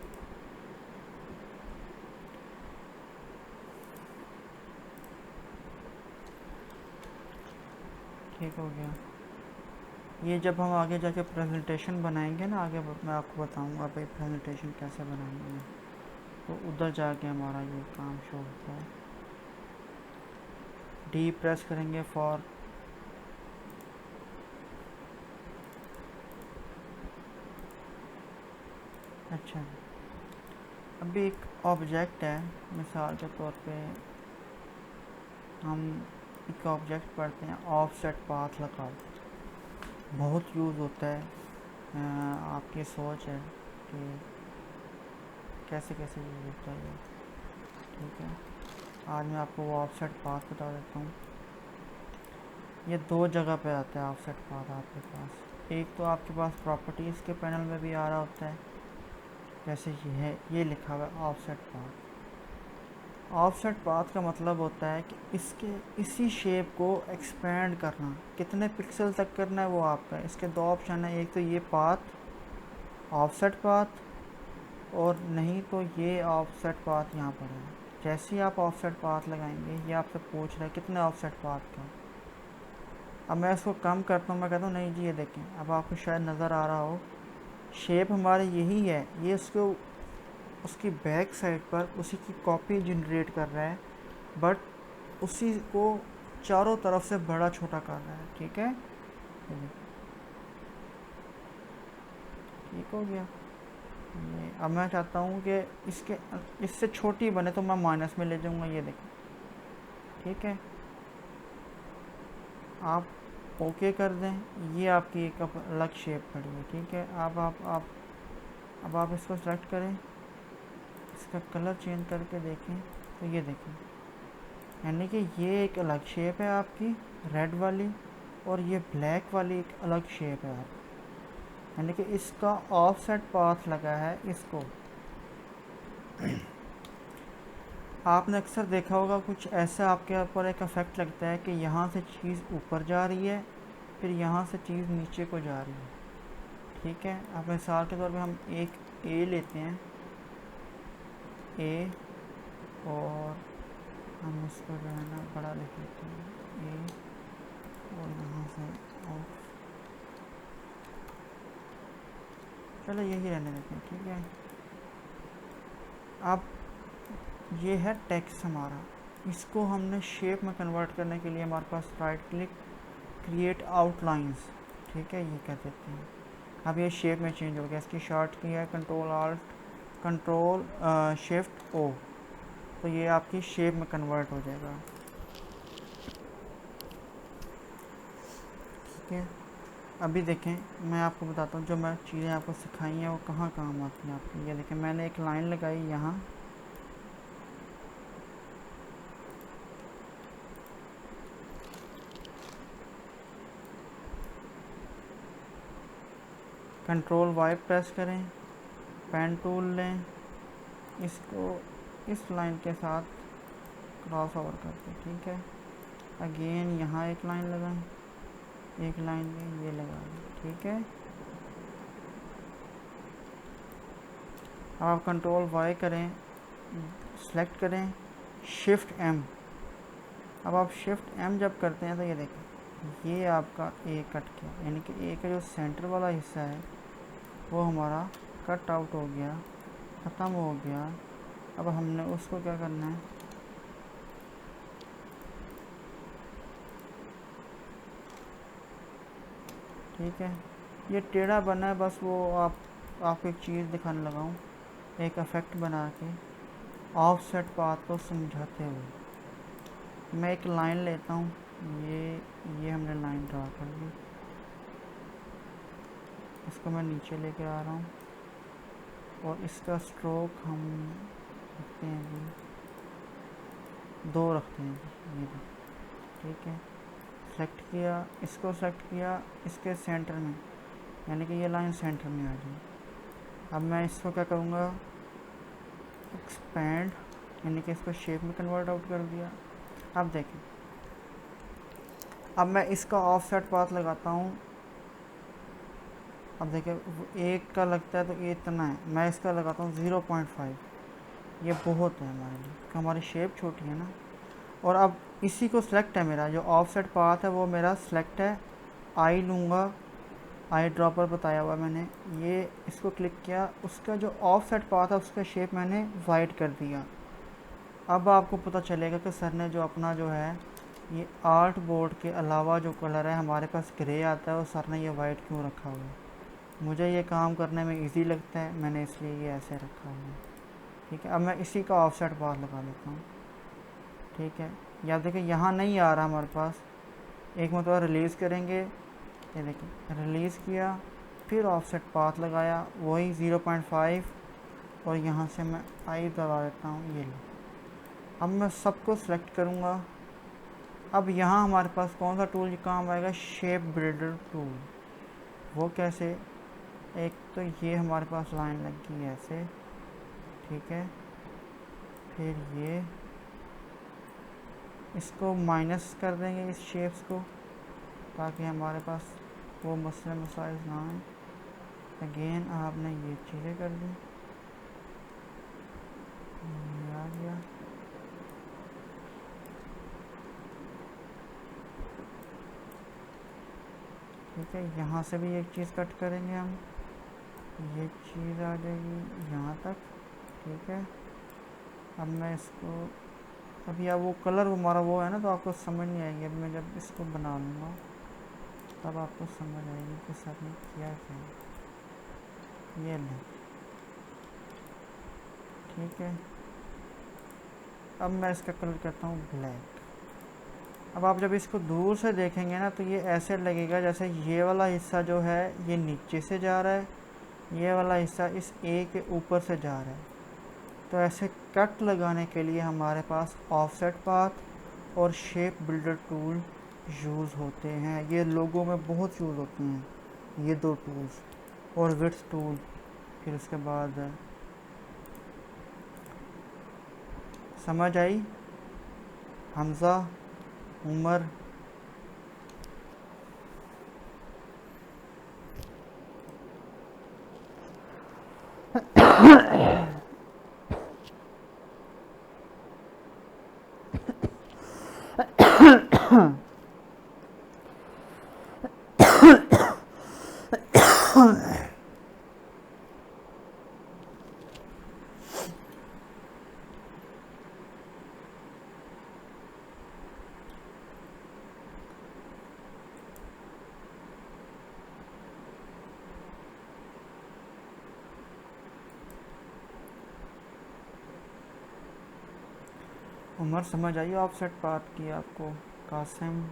ठीक हो गया। ये जब हम आगे जाके प्रेजेंटेशन बनाएंगे ना, आगे मैं आपको बताऊंगा भाई प्रेजेंटेशन कैसे बनाएंगे, तो उधर जाके हमारा ये काम शो होता है। डी प्रेस करेंगे फॉर अच्छा। अभी एक ऑब्जेक्ट है, मिसाल के तौर पे हम एक ऑब्जेक्ट पढ़ते हैं ऑफसेट पाथ लगाओ, बहुत यूज़ होता है। आपकी सोच है कि कैसे कैसे यूज़ होता है ये, ठीक है। आज मैं आपको वो ऑफसेट पाथ बता देता हूँ। ये दो जगह पे आता है ऑफसेट पाथ आपके पास। एक तो आपके पास प्रॉपर्टीज़ के पैनल में भी आ रहा होता है, जैसे ये है, ये लिखा हुआ है ऑफसेट पाथ। ऑफसेट पाथ का मतलब होता है कि इसके इसी शेप को एक्सपेंड करना, कितने पिक्सल तक करना है वो आपका। इसके दो ऑप्शन है, एक तो ये पाथ ऑफसेट पाथ, और नहीं तो ये ऑफसेट पाथ यहाँ पर है। जैसे ही आप ऑफसेट पाथ लगाएंगे, ये आपसे पूछ रहा है कितने ऑफसेट पाथ का। अब मैं इसको कम करता हूँ, मैं कहता हूँ नहीं जी ये देखें, अब आपको शायद नज़र आ रहा हो, शेप हमारी यही है, ये उसको उसकी बैक साइड पर उसी की कॉपी जनरेट कर रहा है, बट उसी को चारों तरफ से बड़ा छोटा कर रहा है, ठीक है। ठीक हो गया ये। अब मैं चाहता हूँ कि इससे छोटी बने, तो मैं माइनस में ले जाऊँगा, ये देखो, ठीक है। आप ओके कर दें, ये आपकी एक अलग शेप खड़ी है, ठीक है। अब आप इसको सेलेक्ट करें, इसका कलर चेंज करके देखें, तो ये देखें, यानी कि ये एक अलग शेप है आपकी रेड वाली, और ये ब्लैक वाली एक अलग शेप है आपकी, यानी कि इसका ऑफसेट पाथ लगा है इसको। आपने अक्सर देखा होगा कुछ ऐसा आपके ऊपर एक इफेक्ट लगता है कि यहाँ से चीज़ ऊपर जा रही है, फिर यहाँ से चीज़ नीचे को जा रही है, ठीक है। अब मिसाल के तौर पे हम एक ए लेते हैं, ए, और हम इसको जो है ना बड़ा लिख लेते हैं ए, और यहाँ से ऑफ, चलो यही रहने देते हैं, ठीक है। अब ये है टेक्स्ट हमारा, इसको हमने शेप में कन्वर्ट करने के लिए हमारे पास राइट क्लिक क्रिएट आउटलाइंस, ठीक है, ये कह देते हैं। अब ये शेप में चेंज हो गया, इसकी शॉर्ट की है कंट्रोल शिफ्ट ओ, तो ये आपकी शेप में कन्वर्ट हो जाएगा, ठीक है। अभी देखें, मैं आपको बताता हूँ जो मैं चीज़ें आपको सिखाई हैं वो कहाँ काम आती हैं आपकी। ये देखें, मैंने एक लाइन लगाई यहाँ, कंट्रोल वाई प्रेस करें, पेन टूल लें, इसको इस लाइन के साथ क्रॉस ओवर करके, ठीक है। अगेन यहाँ एक लाइन लगाएं, एक लाइन में ये लगा दें, ठीक है। अब आप कंट्रोल वाई करें, सेलेक्ट करें, शिफ्ट एम। अब आप शिफ्ट एम जब करते हैं तो ये देखें, ये आपका ए कट गया, यानी कि ए का जो सेंटर वाला हिस्सा है वो हमारा कट आउट हो गया, ख़त्म हो गया। अब हमने उसको क्या करना है, ठीक है। ये टेढ़ा बना है, बस वो आपको एक चीज़ दिखाने लगा हूँ, एक इफेक्ट बना के ऑफसेट पाथ को समझाते हुए। मैं एक लाइन लेता हूँ, ये हमने लाइन ड्रा कर ली, इसको मैं नीचे लेके आ रहा हूँ, और इसका स्ट्रोक हम रखते हैं जी 2 रखते हैं जी, ये भी ठीक है। सेलेक्ट किया, इसको सेलेक्ट किया इसके सेंटर में, यानी कि ये लाइन सेंटर में आ गई। अब मैं इसको क्या करूँगा, एक्सपेंड, यानी कि इसको शेप में कन्वर्ट आउट कर दिया। अब देखें, अब मैं इसका ऑफसेट पाथ लगाता हूँ। अब देखिए 1 का लगता है तो ये इतना है, मैं इसका लगाता हूँ 0.5। ये बहुत है हमारे लिए, क्योंकि हमारी शेप छोटी है ना। और अब इसी को सिलेक्ट है, मेरा जो ऑफसेट पाथ है वो मेरा सिलेक्ट है। आई लूँगा, आई ड्रॉपर बताया हुआ मैंने, ये इसको क्लिक किया, उसका जो ऑफसेट पाथ है उसका शेप मैंने वाइट कर दिया। अब आपको पता चलेगा कि सर ने जो अपना जो है ये आर्ट बोर्ड के अलावा जो कलर है हमारे पास ग्रे आता है, और सर ने ये वाइट क्यों रखा हुआ है। मुझे ये काम करने में इजी लगता है, मैंने इसलिए ये ऐसे रखा हुआ है। ठीक है, अब मैं इसी का ऑफसेट पाथ लगा लेता हूँ। ठीक है, या देखिए यहाँ नहीं आ रहा हमारे पास, एक मतलब रिलीज़ करेंगे, ये देखिए रिलीज़ किया, फिर ऑफसेट पाथ लगाया वही 0.5, और यहाँ से मैं आई दबा देता हूँ, ये लो। अब मैं सबको सिलेक्ट करूँगा। अब यहाँ हमारे पास कौन सा टूल काम आएगा, शेप बिल्डर टूल। वो कैसे, एक तो ये हमारे पास लाइन लग गई ऐसे, ठीक है, फिर ये इसको माइनस कर देंगे इस शेप्स को, ताकि हमारे पास वो मसले मसाइल ना आए। अगेन आपने ये चीज़ें कर दी, आ गया। ठीक है, यहाँ से भी एक चीज़ कट करेंगे हम, ये चीज़ आ जाएगी यहाँ तक। ठीक है, अब मैं इसको, अभी अब वो कलर हमारा वो है ना, तो आपको समझ नहीं आएगी। अब मैं जब इसको बना लूँगा तब आपको समझ आएगी कि सर ने किया क्या। ये लें, ठीक है। अब मैं इसका कलर करता हूँ ब्लैक। अब आप जब इसको दूर से देखेंगे ना, तो ये ऐसे लगेगा जैसे ये वाला हिस्सा जो है ये नीचे से जा रहा है, ये वाला हिस्सा इस ए के ऊपर से जा रहा है। तो ऐसे कट लगाने के लिए हमारे पास ऑफसेट पाथ और शेप बिल्डर टूल यूज़ होते हैं। ये लोगों में बहुत यूज़ होते हैं ये 2 टूल्स, और विड्थ टूल। फिर उसके बाद समझ आई हमज़ा, उमर। उमर समझ आई ऑफसेट पाथ की आपको। कासिम,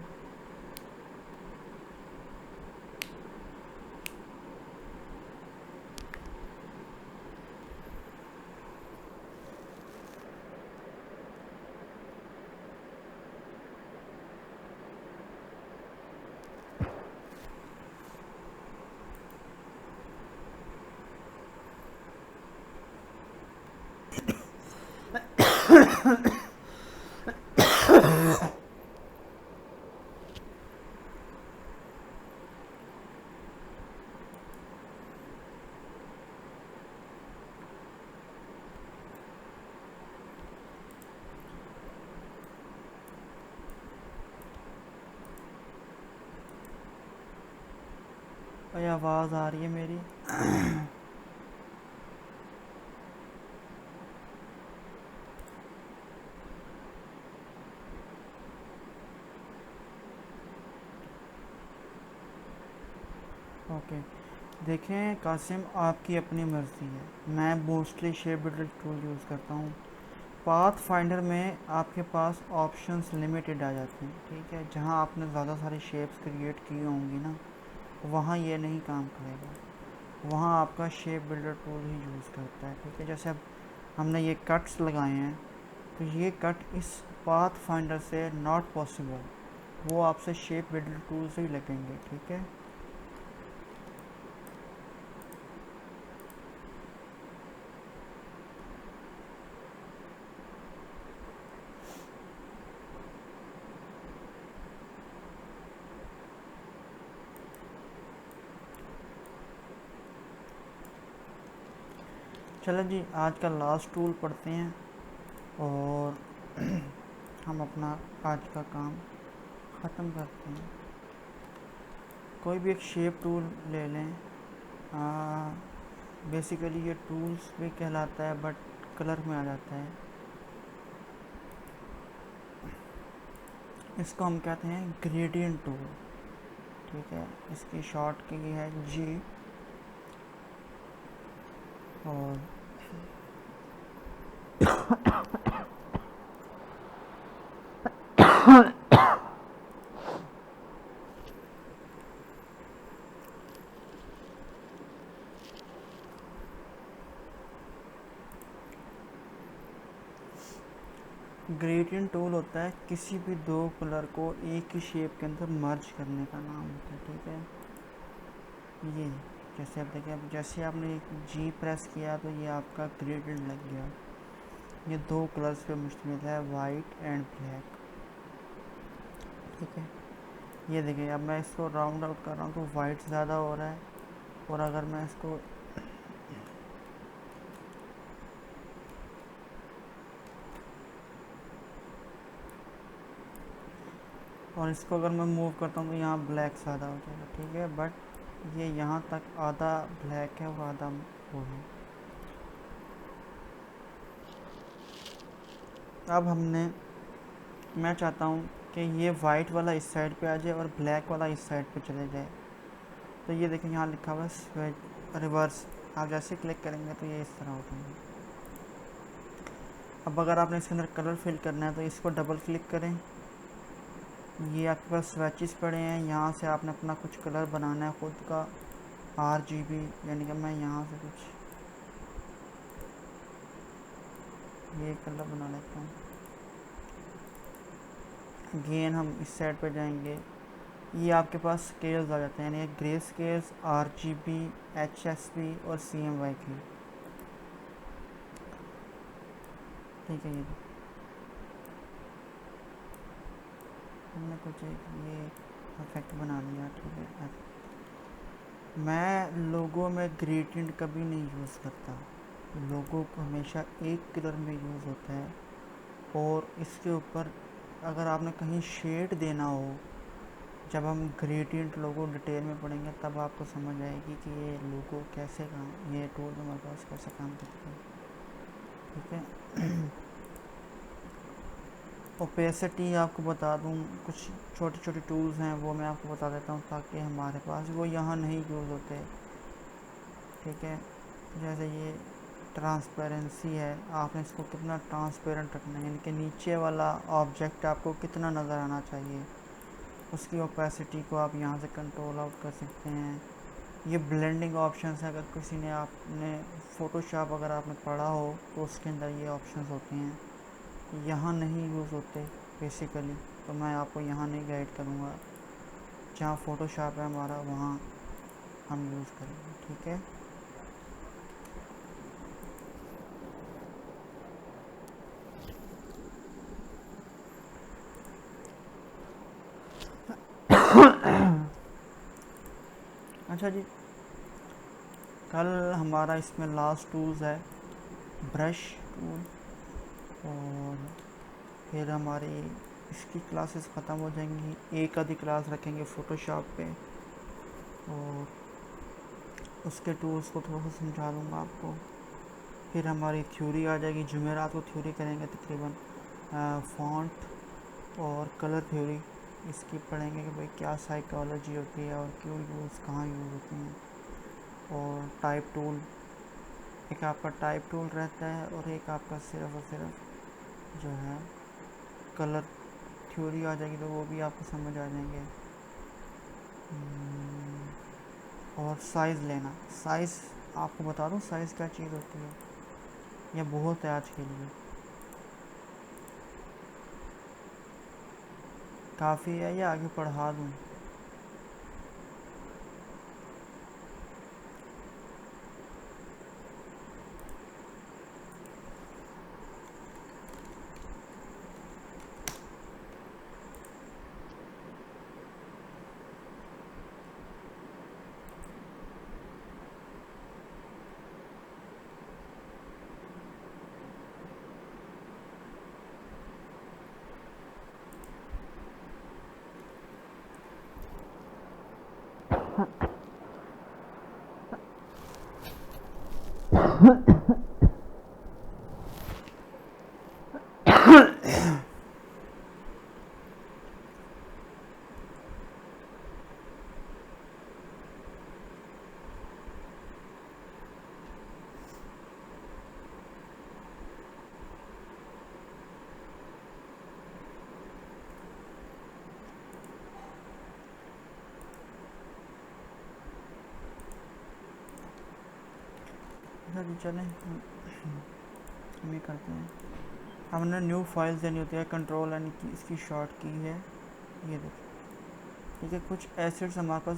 भाई आवाज़ आ रही है मेरी? ओके, देखें कासिम, आपकी अपनी मर्ज़ी है। मैं mostly shape builder tool use करता हूँ। पाथ फाइंडर में आपके पास ऑप्शंस लिमिटेड आ जाते हैं, ठीक है। जहाँ आपने ज़्यादा सारी शेप्स क्रिएट की होंगी ना, वहाँ ये नहीं काम करेगा। वहाँ आपका शेप बिल्डर टूल ही यूज़ करता है। ठीक है, जैसे अब हमने ये कट्स लगाए हैं तो ये कट इस पाथ फाइंडर से नॉट पॉसिबल, वो आपसे शेप बिल्डर टूल से ही लगेंगे। ठीक है, चलो जी आज का लास्ट टूल पढ़ते हैं और हम अपना आज का काम ख़त्म करते हैं। कोई भी एक शेप टूल ले लें। बेसिकली ये टूल्स भी कहलाता है बट कलर में आ जाता है। इसको हम कहते हैं ग्रेडियंट टूल। ठीक है, इसकी शॉर्ट की है जी। और ग्रेडियंट टूल होता है किसी भी दो कलर को एक ही शेप के अंदर मर्ज करने का नाम होता है। ठीक है, ये जैसे आप देखिए, अब जैसे आपने जी प्रेस किया तो ये आपका ग्रेडियंट लग गया। ये दो कलर्स पे मुश्तमिल है, वाइट एंड ब्लैक। ठीक है, ये देखिए अब मैं इसको राउंड आउट कर रहा हूँ तो वाइट ज़्यादा हो रहा है, और अगर मैं इसको अगर मैं मूव करता हूँ तो यहाँ ब्लैक ज़्यादा हो जाएगा। ठीक है, बट ये यहाँ तक आधा ब्लैक है और आधा वो है। अब मैं चाहता हूँ कि ये वाइट वाला इस साइड पे आ जाए और ब्लैक वाला इस साइड पे चले जाए। तो ये देखिए यहाँ लिखा हुआ है रिवर्स। आप जैसे क्लिक करेंगे तो ये इस तरह हो जाएंगे। अब अगर आपने इसके अंदर कलर फिल करना है तो इसको डबल क्लिक करें। ये आपके पास स्वेचेस पड़े हैं, यहाँ से आपने अपना कुछ कलर बनाना है ख़ुद का RGB, यानी कि मैं यहाँ से कुछ ये कलर बना लेता हूँ। अगेन हम इस साइड पे जाएंगे, ये आपके पास स्केल्स आ जाते हैं, यानी ग्रे स्केल्स, RGB, HSP और CMYK। ठीक है, ये हमने कुछ ये इफेक्ट बना लिया। ठीक है, मैं लोगो में ग्रेडियंट कभी नहीं यूज़ करता। लोगो को हमेशा एक कलर में यूज़ होता है, और इसके ऊपर अगर आपने कहीं शेड देना हो, जब हम ग्रेडियंट लोगो डिटेल में पढ़ेंगे तब आपको समझ आएगी कि ये लोगो कैसे काम, ये टूल हमारे पास कैसे काम करता है। ठीक है, ओपेसिटी आपको बता दूं, कुछ छोटे छोटे टूल्स हैं वो मैं आपको बता देता हूँ ताकि हमारे पास वो यहाँ नहीं यूज़ होते। ठीक है, जैसे ये ट्रांसपेरेंसी है, आपने इसको कितना ट्रांसपेरेंट रखना है, यानी कि नीचे वाला ऑब्जेक्ट आपको कितना नज़र आना चाहिए, उसकी ओपेसिटी को आप यहाँ से कंट्रोल आउट कर सकते हैं। ये ब्लेंडिंग ऑप्शंस है, अगर किसी ने आपने फ़ोटोशॉप अगर आपने पढ़ा हो तो उसके अंदर ये ऑप्शंस होते हैं, यहाँ नहीं यूज़ होते बेसिकली, तो मैं आपको यहाँ नहीं गाइड करूँगा। जहाँ फ़ोटोशॉप है हमारा वहाँ हम यूज़ करेंगे। ठीक है, अच्छा जी, कल हमारा इसमें लास्ट टूल्स है ब्रश टूल, और फिर हमारी इसकी क्लासेस ख़त्म हो जाएंगी। एक आधी क्लास रखेंगे फ़ोटोशॉप पे, और उसके टूल्स को थोड़ा सा समझा दूँगा आपको। फिर हमारी थ्योरी आ जाएगी, जुमेरात को थ्योरी करेंगे तकरीबन। फ़ॉन्ट और कलर थ्योरी इसकी पढ़ेंगे कि भाई क्या साइकोलॉजी होती है और क्यों यूज़ कहाँ यूज़ होती हैं। और टाइप टूल, एक आपका टाइप टूल रहता है और एक आपका सिर्फ और सिर्फ जो है कलर थ्योरी आ जाएगी, तो वो भी आपको समझ आ जाएंगे। और साइज़ लेना। साइज़ आपको बता दूँ साइज़ क्या चीज़ होती है, यह बहुत है आज के लिए, काफ़ी है या आगे पढ़ा दूँ? चलें हम ये करते हैं, हमने न्यू फाइल्स देनी होती है, कंट्रोल एन की इसकी शॉर्ट की है, ये देखिए ठीक है। कुछ एसेट्स हमारे पास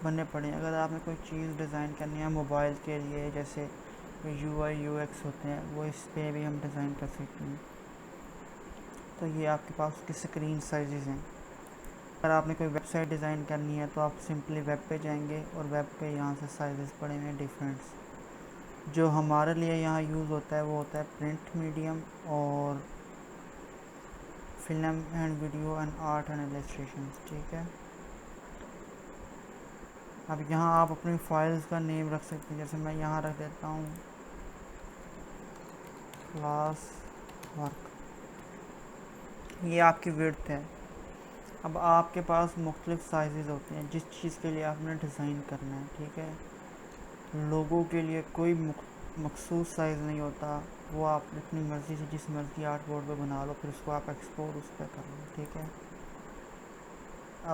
बनने पड़े। अगर आपने कोई चीज़ डिज़ाइन करनी है मोबाइल के लिए, जैसे UI UX होते हैं, वो इस पर भी हम डिज़ाइन कर सकते हैं। तो ये आपके पास उसकी स्क्रीन साइज़ हैं। अगर आपने कोई वेबसाइट डिज़ाइन करनी है तो आप सिंपली वेब पे जाएंगे और वेब पे यहाँ से साइज़ पड़े हुए हैं डिफरेंट्स। जो हमारे लिए यहाँ यूज़ होता है वो होता है प्रिंट मीडियम और film and video and art and illustration, ठीक है। अब यहाँ आप अपनी फाइल्स का नेम रख सकते हैं, जैसे मैं यहाँ रख देता हूँ क्लास वर्क, ये आपकी विड्थ है। अब आपके पास मुख्तलिफ साइज़ होते हैं जिस चीज़ के लिए आपने डिज़ाइन करना है, ठीक है। लोगों के लिए कोई मखसूस साइज़ नहीं होता, वो आप अपनी मर्ज़ी से जिस मर्ज़ी आर्ट बोर्ड पे बना लो, फिर उसको आप एक्सपोर्ट उस पर कर लो, ठीक है।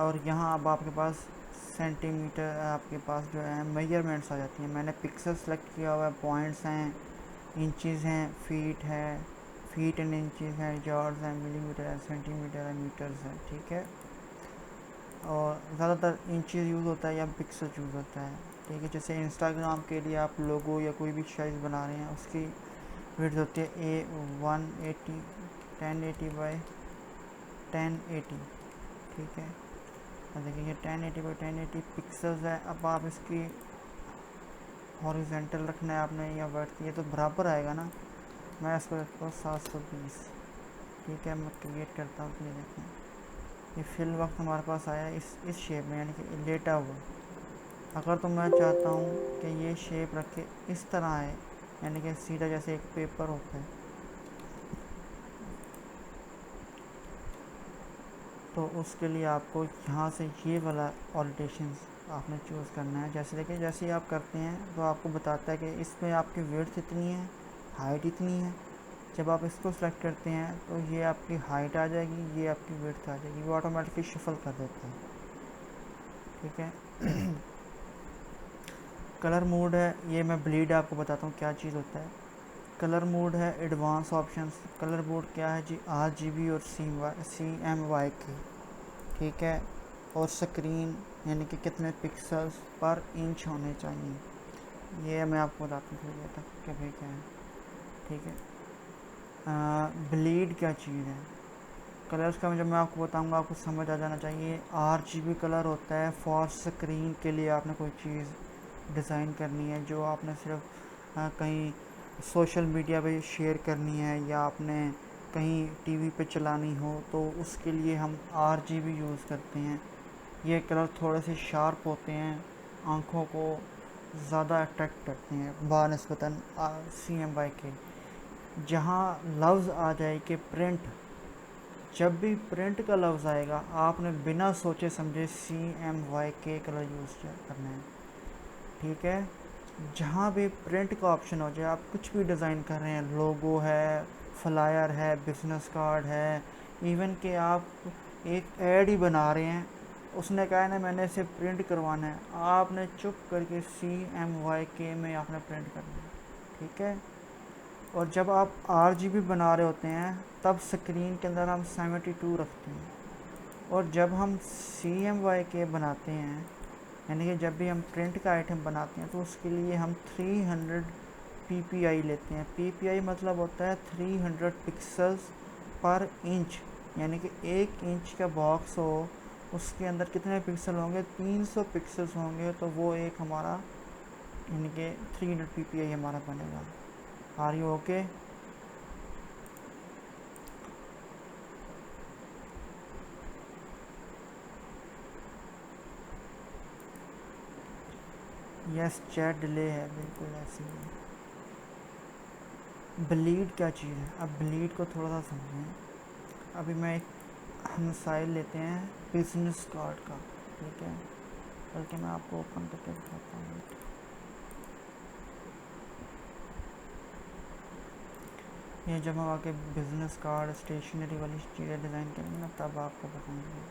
और यहाँ अब आपके पास सेंटीमीटर, आपके पास जो है मेजरमेंट्स आ जाती हैं। मैंने पिक्सल सेलेक्ट किया हुआ है, पॉइंट्स हैं, इंचज़ हैं, फीट है, फीट एंड इंचज़ हैं, यार्ड्स हैं, मिलीमीटर है, सेंटीमीटर है, मीटर्स है, ठीक है। और ज़्यादातर इंचज़ यूज़ होता है या पिक्सल यूज़ होता है, ठीक है। जैसे इंस्टाग्राम के लिए आप लोगो या कोई भी साइज़ बना रहे हैं, उसकी विड्थ होती है A180 1080 बाई 1080, ठीक है। और देखिए ये 1080 बाई 1080 पिक्सल्स है। अब आप इसकी हॉरिजेंटल रखना है आपने या वर्टिकल, ये तो बराबर आएगा ना। मैं इसको रखता हूँ 720, ठीक है। मैं क्रिएट करता हूँ, ये देखें ये फिल वक्त हमारे पास आया इस शेप में, यानी कि लेटा हुआ। अगर तो मैं चाहता हूँ कि ये शेप रख के इस तरह आए, यानी कि सीधा जैसे एक पेपर होता है, तो उसके लिए आपको यहाँ से ये वाला ऑल्टेशन आपने चूज़ करना है। जैसे देखिए जैसे ही आप करते हैं तो आपको बताता है कि इसमें आपकी विड्थ इतनी है, हाइट इतनी है। जब आप इसको सेलेक्ट करते हैं तो ये आपकी हाइट आ जाएगी, ये आपकी विड्थ आ जाएगी, वो ऑटोमेटिकली शफल कर देता है, ठीक है। कलर मोड है, ये मैं ब्लीड आपको बताता हूँ क्या चीज़ होता है। कलर मोड है एडवांस ऑप्शंस। कलर मोड क्या है जी, RGB और CMYK, ठीक है। और स्क्रीन यानी कि कितने पिक्सल्स पर इंच होने चाहिए, ये मैं आपको बताता हूँ थोड़ी देर तक कि भाई क्या है, ठीक है। ब्लीड क्या चीज़ है, कलर्स का जब मैं आपको बताऊंगा आपको समझ आ जाना चाहिए। RGB कलर होता है फॉर स्क्रीन के लिए, आपने कोई चीज़ डिज़ाइन करनी है जो आपने सिर्फ कहीं सोशल मीडिया पे शेयर करनी है या आपने कहीं टीवी पे चलानी हो, तो उसके लिए हम RGB यूज़ करते हैं। ये कलर थोड़े से शार्प होते हैं, आँखों को ज़्यादा अट्रैक्ट करते हैं बानिस्बतन CMYK। जहाँ लफ्ज़ आ जाए कि प्रिंट, जब भी प्रिंट का लफ्ज़ आएगा आपने बिना सोचे समझे CMYK कलर यूज़ करना है, ठीक है। जहाँ भी प्रिंट का ऑप्शन हो जाए, आप कुछ भी डिज़ाइन कर रहे हैं, लोगो है, फ्लायर है, बिजनेस कार्ड है, इवन कि आप एक ऐड ही बना रहे हैं उसने कहा है ना मैंने इसे प्रिंट करवाना है, आपने चुप करके CMYK में आपने प्रिंट करना है, ठीक है। और जब आप RGB बना रहे होते हैं तब स्क्रीन के अंदर हम 72 रखते हैं, और जब हम CMYK बनाते हैं यानी कि जब भी हम प्रिंट का आइटम बनाते हैं तो उसके लिए हम 300 ppi लेते हैं। ppi मतलब होता है 300 पिक्सल्स पर इंच, यानी कि 1 इंच का बॉक्स हो उसके अंदर कितने पिक्सल होंगे, 300 पिक्सल्स होंगे, तो वो एक हमारा यानी कि 300 ppi हमारा बनेगा। Are you okay? Yes chat delay है, बिल्कुल ऐसे ही है। ब्लीड क्या चीज़ है, अब ब्लीड को थोड़ा सा समझें। अभी मैं एक मिसाइल लेते हैं बिजनेस कार्ड का, ठीक है, बल्कि मैं आपको ओपन करके दिखाता हूँ। ये जब हम आके बिजनेस कार्ड स्टेशनरी वाली चीज़ें डिज़ाइन करेंगे ना तब आपको बताऊँगी।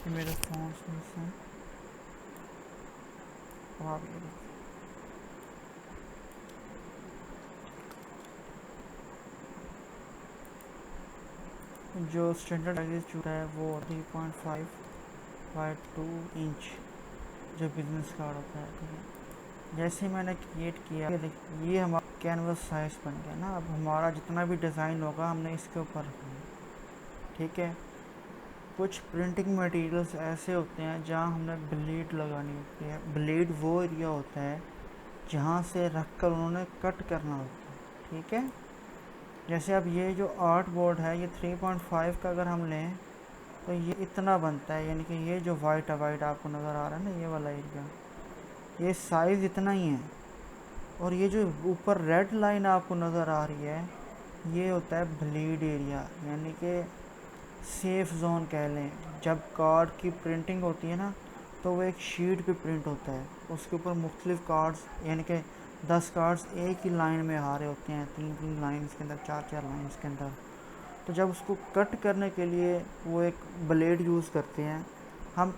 ये मेरे फ़ोन में से अब आप ये देखिए, जो स्टैंडर्ड साइज चूड़ा है वो 3.5 बाई 2 इंच जो बिजनेस कार्ड होता है, ठीक है। जैसे ही मैंने क्रिएट किया ये हमारा कैनवस साइज बन गया ना। अब हमारा जितना भी डिज़ाइन होगा हमने इसके ऊपर रखना है, ठीक है। कुछ प्रिंटिंग मटेरियल्स ऐसे होते हैं जहाँ हमने ब्लेड लगानी होती है। ब्लेड वो एरिया होता है जहाँ से रख कर उन्होंने कट करना होता है, ठीक है। जैसे अब ये जो आर्ट बोर्ड है ये 3.5 का अगर हम लें तो ये इतना बनता है, यानी कि ये जो वाइट आपको नज़र आ रहा है ना ये वाला एरिया, ये साइज़ इतना ही है। और ये जो ऊपर रेड लाइन आपको नज़र आ रही है ये होता है ब्लीड एरिया, यानी कि सेफ जोन कह लें। जब कार्ड की प्रिंटिंग होती है ना तो वो एक शीट पे प्रिंट होता है, उसके ऊपर मुख्तलिफ कार्ड्स यानी कि 10 कार्ड्स एक ही लाइन में आ रहे होते हैं, 3 लाइन्स के अंदर, 4 लाइन्स के अंदर। तो जब उसको कट करने के लिए वो एक ब्लेड यूज़ करते हैं। हम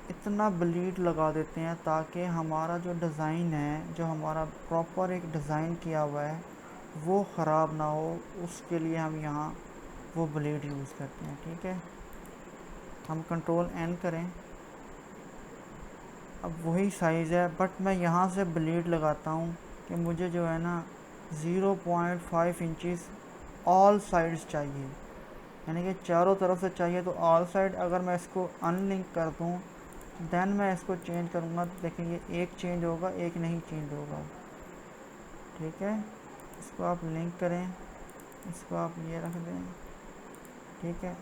इतना ब्लीड लगा देते हैं ताकि हमारा जो डिज़ाइन है, जो हमारा प्रॉपर एक डिज़ाइन किया हुआ है वो ख़राब ना हो, उसके लिए हम यहाँ वो ब्लेड यूज़ करते हैं, ठीक है। हम कंट्रोल N करें, अब वही साइज़ है बट मैं यहाँ से ब्लेड लगाता हूँ कि मुझे जो है ना 0.5 इंचज़ ऑल साइड्स चाहिए, यानी कि चारों तरफ से चाहिए। तो ऑल साइड अगर मैं इसको अनलिंक कर दूँ देन मैं इसको चेंज करूँगा तो देखेंगे एक चेंज होगा, एक नहीं चेंज होगा, ठीक है। इसको आप लिंक करें, इसको आप ये रख दें, ठीक है।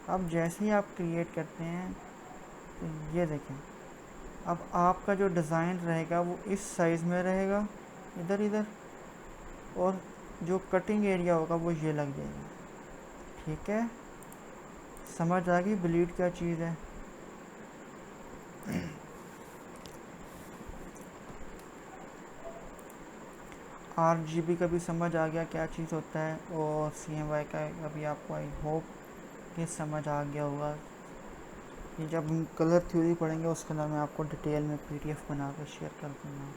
अब जैसे ही आप क्रिएट करते हैं तो ये देखें, अब आपका जो डिज़ाइन रहेगा वो इस साइज़ में रहेगा इधर इधर, और जो कटिंग एरिया होगा वो ये लग जाएगा, ठीक है। समझ आ गई ब्लीड क्या चीज़ है? RGB का भी समझ आ गया क्या चीज़ होता है, और CMY का अभी आपको आई होप कि समझ आ गया होगा। ये जब हम कलर थ्योरी पढ़ेंगे उसके अंदर मैं आपको डिटेल में PDF बना कर शेयर कर दूँगा।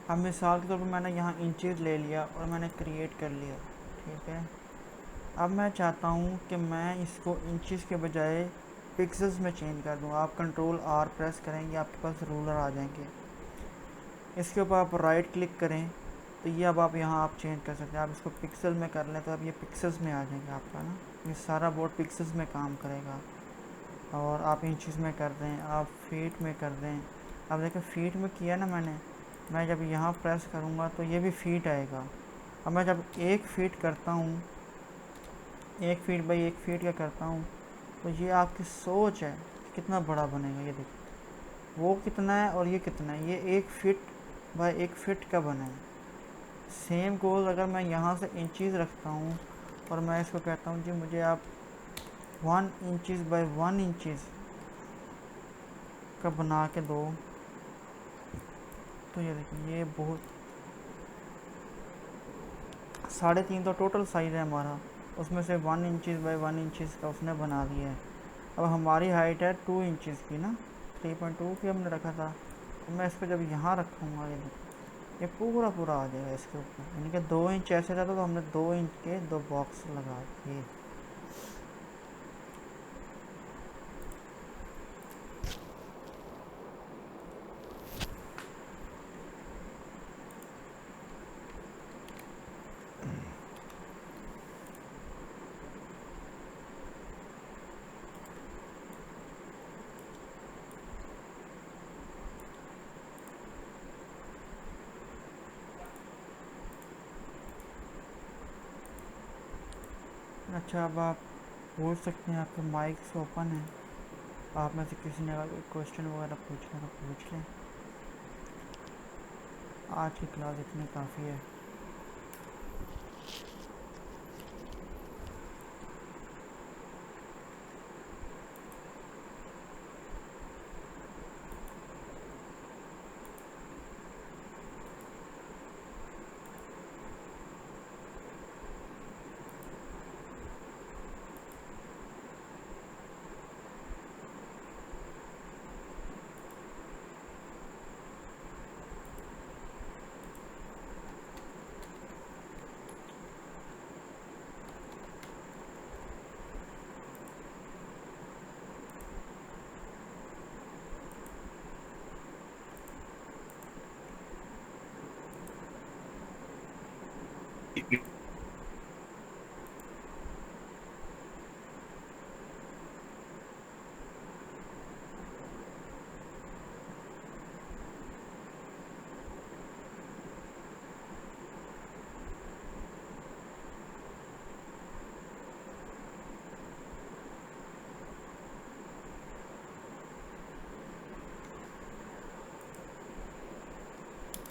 अब मिसाल के तौर पर मैंने यहाँ इंचेस ले लिया और मैंने क्रिएट कर लिया, ठीक है। अब मैं चाहता हूँ कि मैं इसको इंचेस के बजाय पिक्सेल्स में चेंज कर दूँ। आप कंट्रोल R प्रेस करेंगे, आपके पास रूलर आ जाएंगे। इसके ऊपर आप राइट क्लिक करें तो ये अब आप यहाँ आप चेंज कर सकते हैं। आप इसको पिक्सल में कर लें तो अब ये पिक्सल्स में आ जाएगा आपका ना, ये सारा बोर्ड पिक्सल्स में काम करेगा। और आप इंचेस में कर दें, आप फीट में कर दें। अब देखिए फीट में किया ना मैंने, मैं जब यहाँ प्रेस करूँगा तो ये भी फीट आएगा। अब मैं जब 1 फीट करता हूँ, 1 फीट बाई 1 फीट का करता हूँ, तो ये आपकी सोच है कितना बड़ा बनेगा। ये देखिए वो कितना है और ये कितना है, ये 1 फीट बाई 1 फीट का बना है। सेम गोल अगर मैं यहाँ से इंचज़ रखता हूँ और मैं इसको कहता हूँ जी मुझे आप 1 इंचज़ बाई 1 इंचज़ का बना के दो, तो ये देखिए ये बहुत 3.5 तो टोटल साइज़ है हमारा, उसमें से 1 इंचज़ बाई 1 इंचज़ का उसने बना दिया है। अब हमारी हाइट है 2 इंचज़ की ना, 3.2 की हमने रखा था। तो मैं इसको जब यहाँ रखूँगा, ये देखिए ये पूरा पूरा आ जाएगा इसके ऊपर, यानी कि 2 इंच ऐसे रहता तो हमने 2 इंच के 2 बॉक्स लगा दिए। अच्छा अब आप पूछ सकते हैं, आपके माइक्स ओपन है, आप में से किसी ने अगर क्वेश्चन वगैरह पूछना तो पूछ लें। आज की क्लास इतनी काफ़ी है।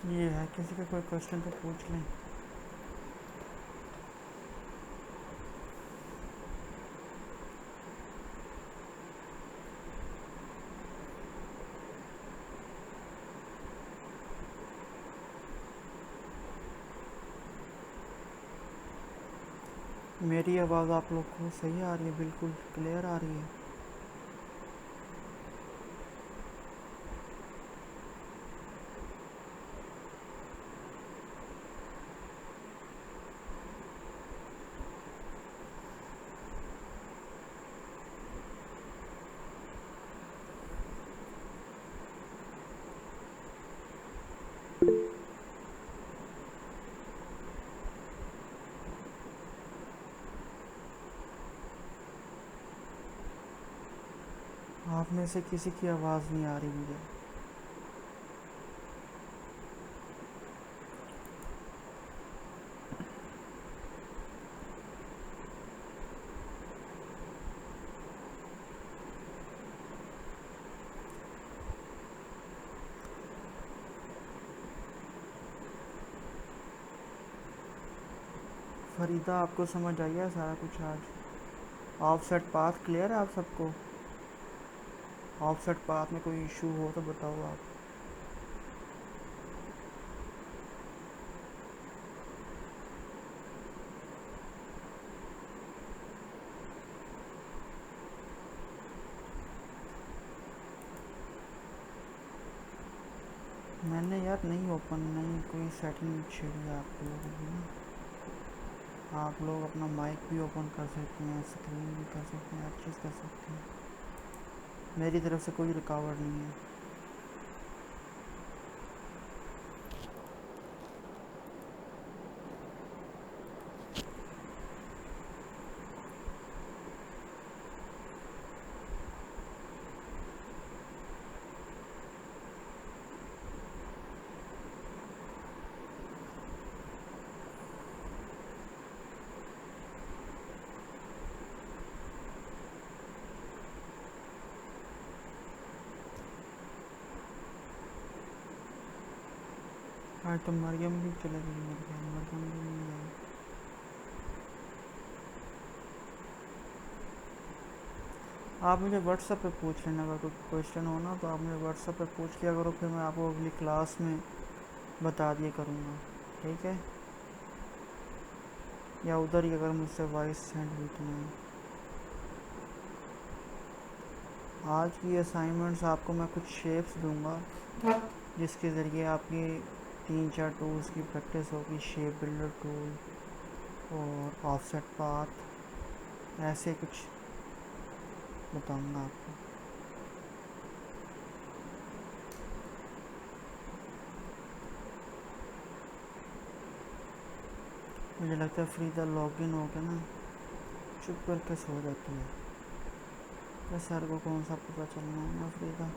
ये है, किसी का कोई क्वेश्चन तो पूछ लें। मेरी आवाज़ आप लोग को सही आ रही है? बिल्कुल क्लियर आ रही है? आप में से किसी की आवाज़ नहीं आ रही मुझे। फरीदा आपको समझ आ गया सारा कुछ आज? ऑफसेट पाथ क्लियर है आप सबको? ऑफसेट पाथ में कोई इशू हो तो बताओ आप। मैंने यार नहीं ओपन नहीं कोई सेटिंग छेड़ी आप लोगों की ना। आप लोग अपना माइक भी ओपन कर सकते हैं, स्क्रीन भी कर सकते हैं, हर चीज़ कर सकते हैं। मेरी तरफ से कोई रुकावट नहीं है। आज तो मरियम भी चले गई, मरियम भी नहीं आई। आप मुझे व्हाट्सएप पे पूछ लेना, अगर कोई क्वेश्चन हो ना तो आप मुझे व्हाट्सएप पे पूछ लिया करो, फिर मैं आपको अगली क्लास में बता दिया करूँगा, ठीक है? या उधर ही अगर मुझसे वॉइस सेंड भी करना है। आज की असाइनमेंट्स आपको मैं कुछ शेप्स दूंगा जिसके ज़रिए आपकी 3-4 टूल्स की प्रैक्टिस होगी, शेप बिल्डर टूल और ऑफसेट पाथ, ऐसे कुछ बताऊंगा आपको। मुझे लगता है फ्रीदा लॉगिन हो के ना चुप करके सो जाती है, तो सर को कौन सा पता चलना है ना फ्रीदा।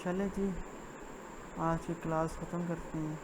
चले जी, आज की क्लास ख़त्म करते हैं।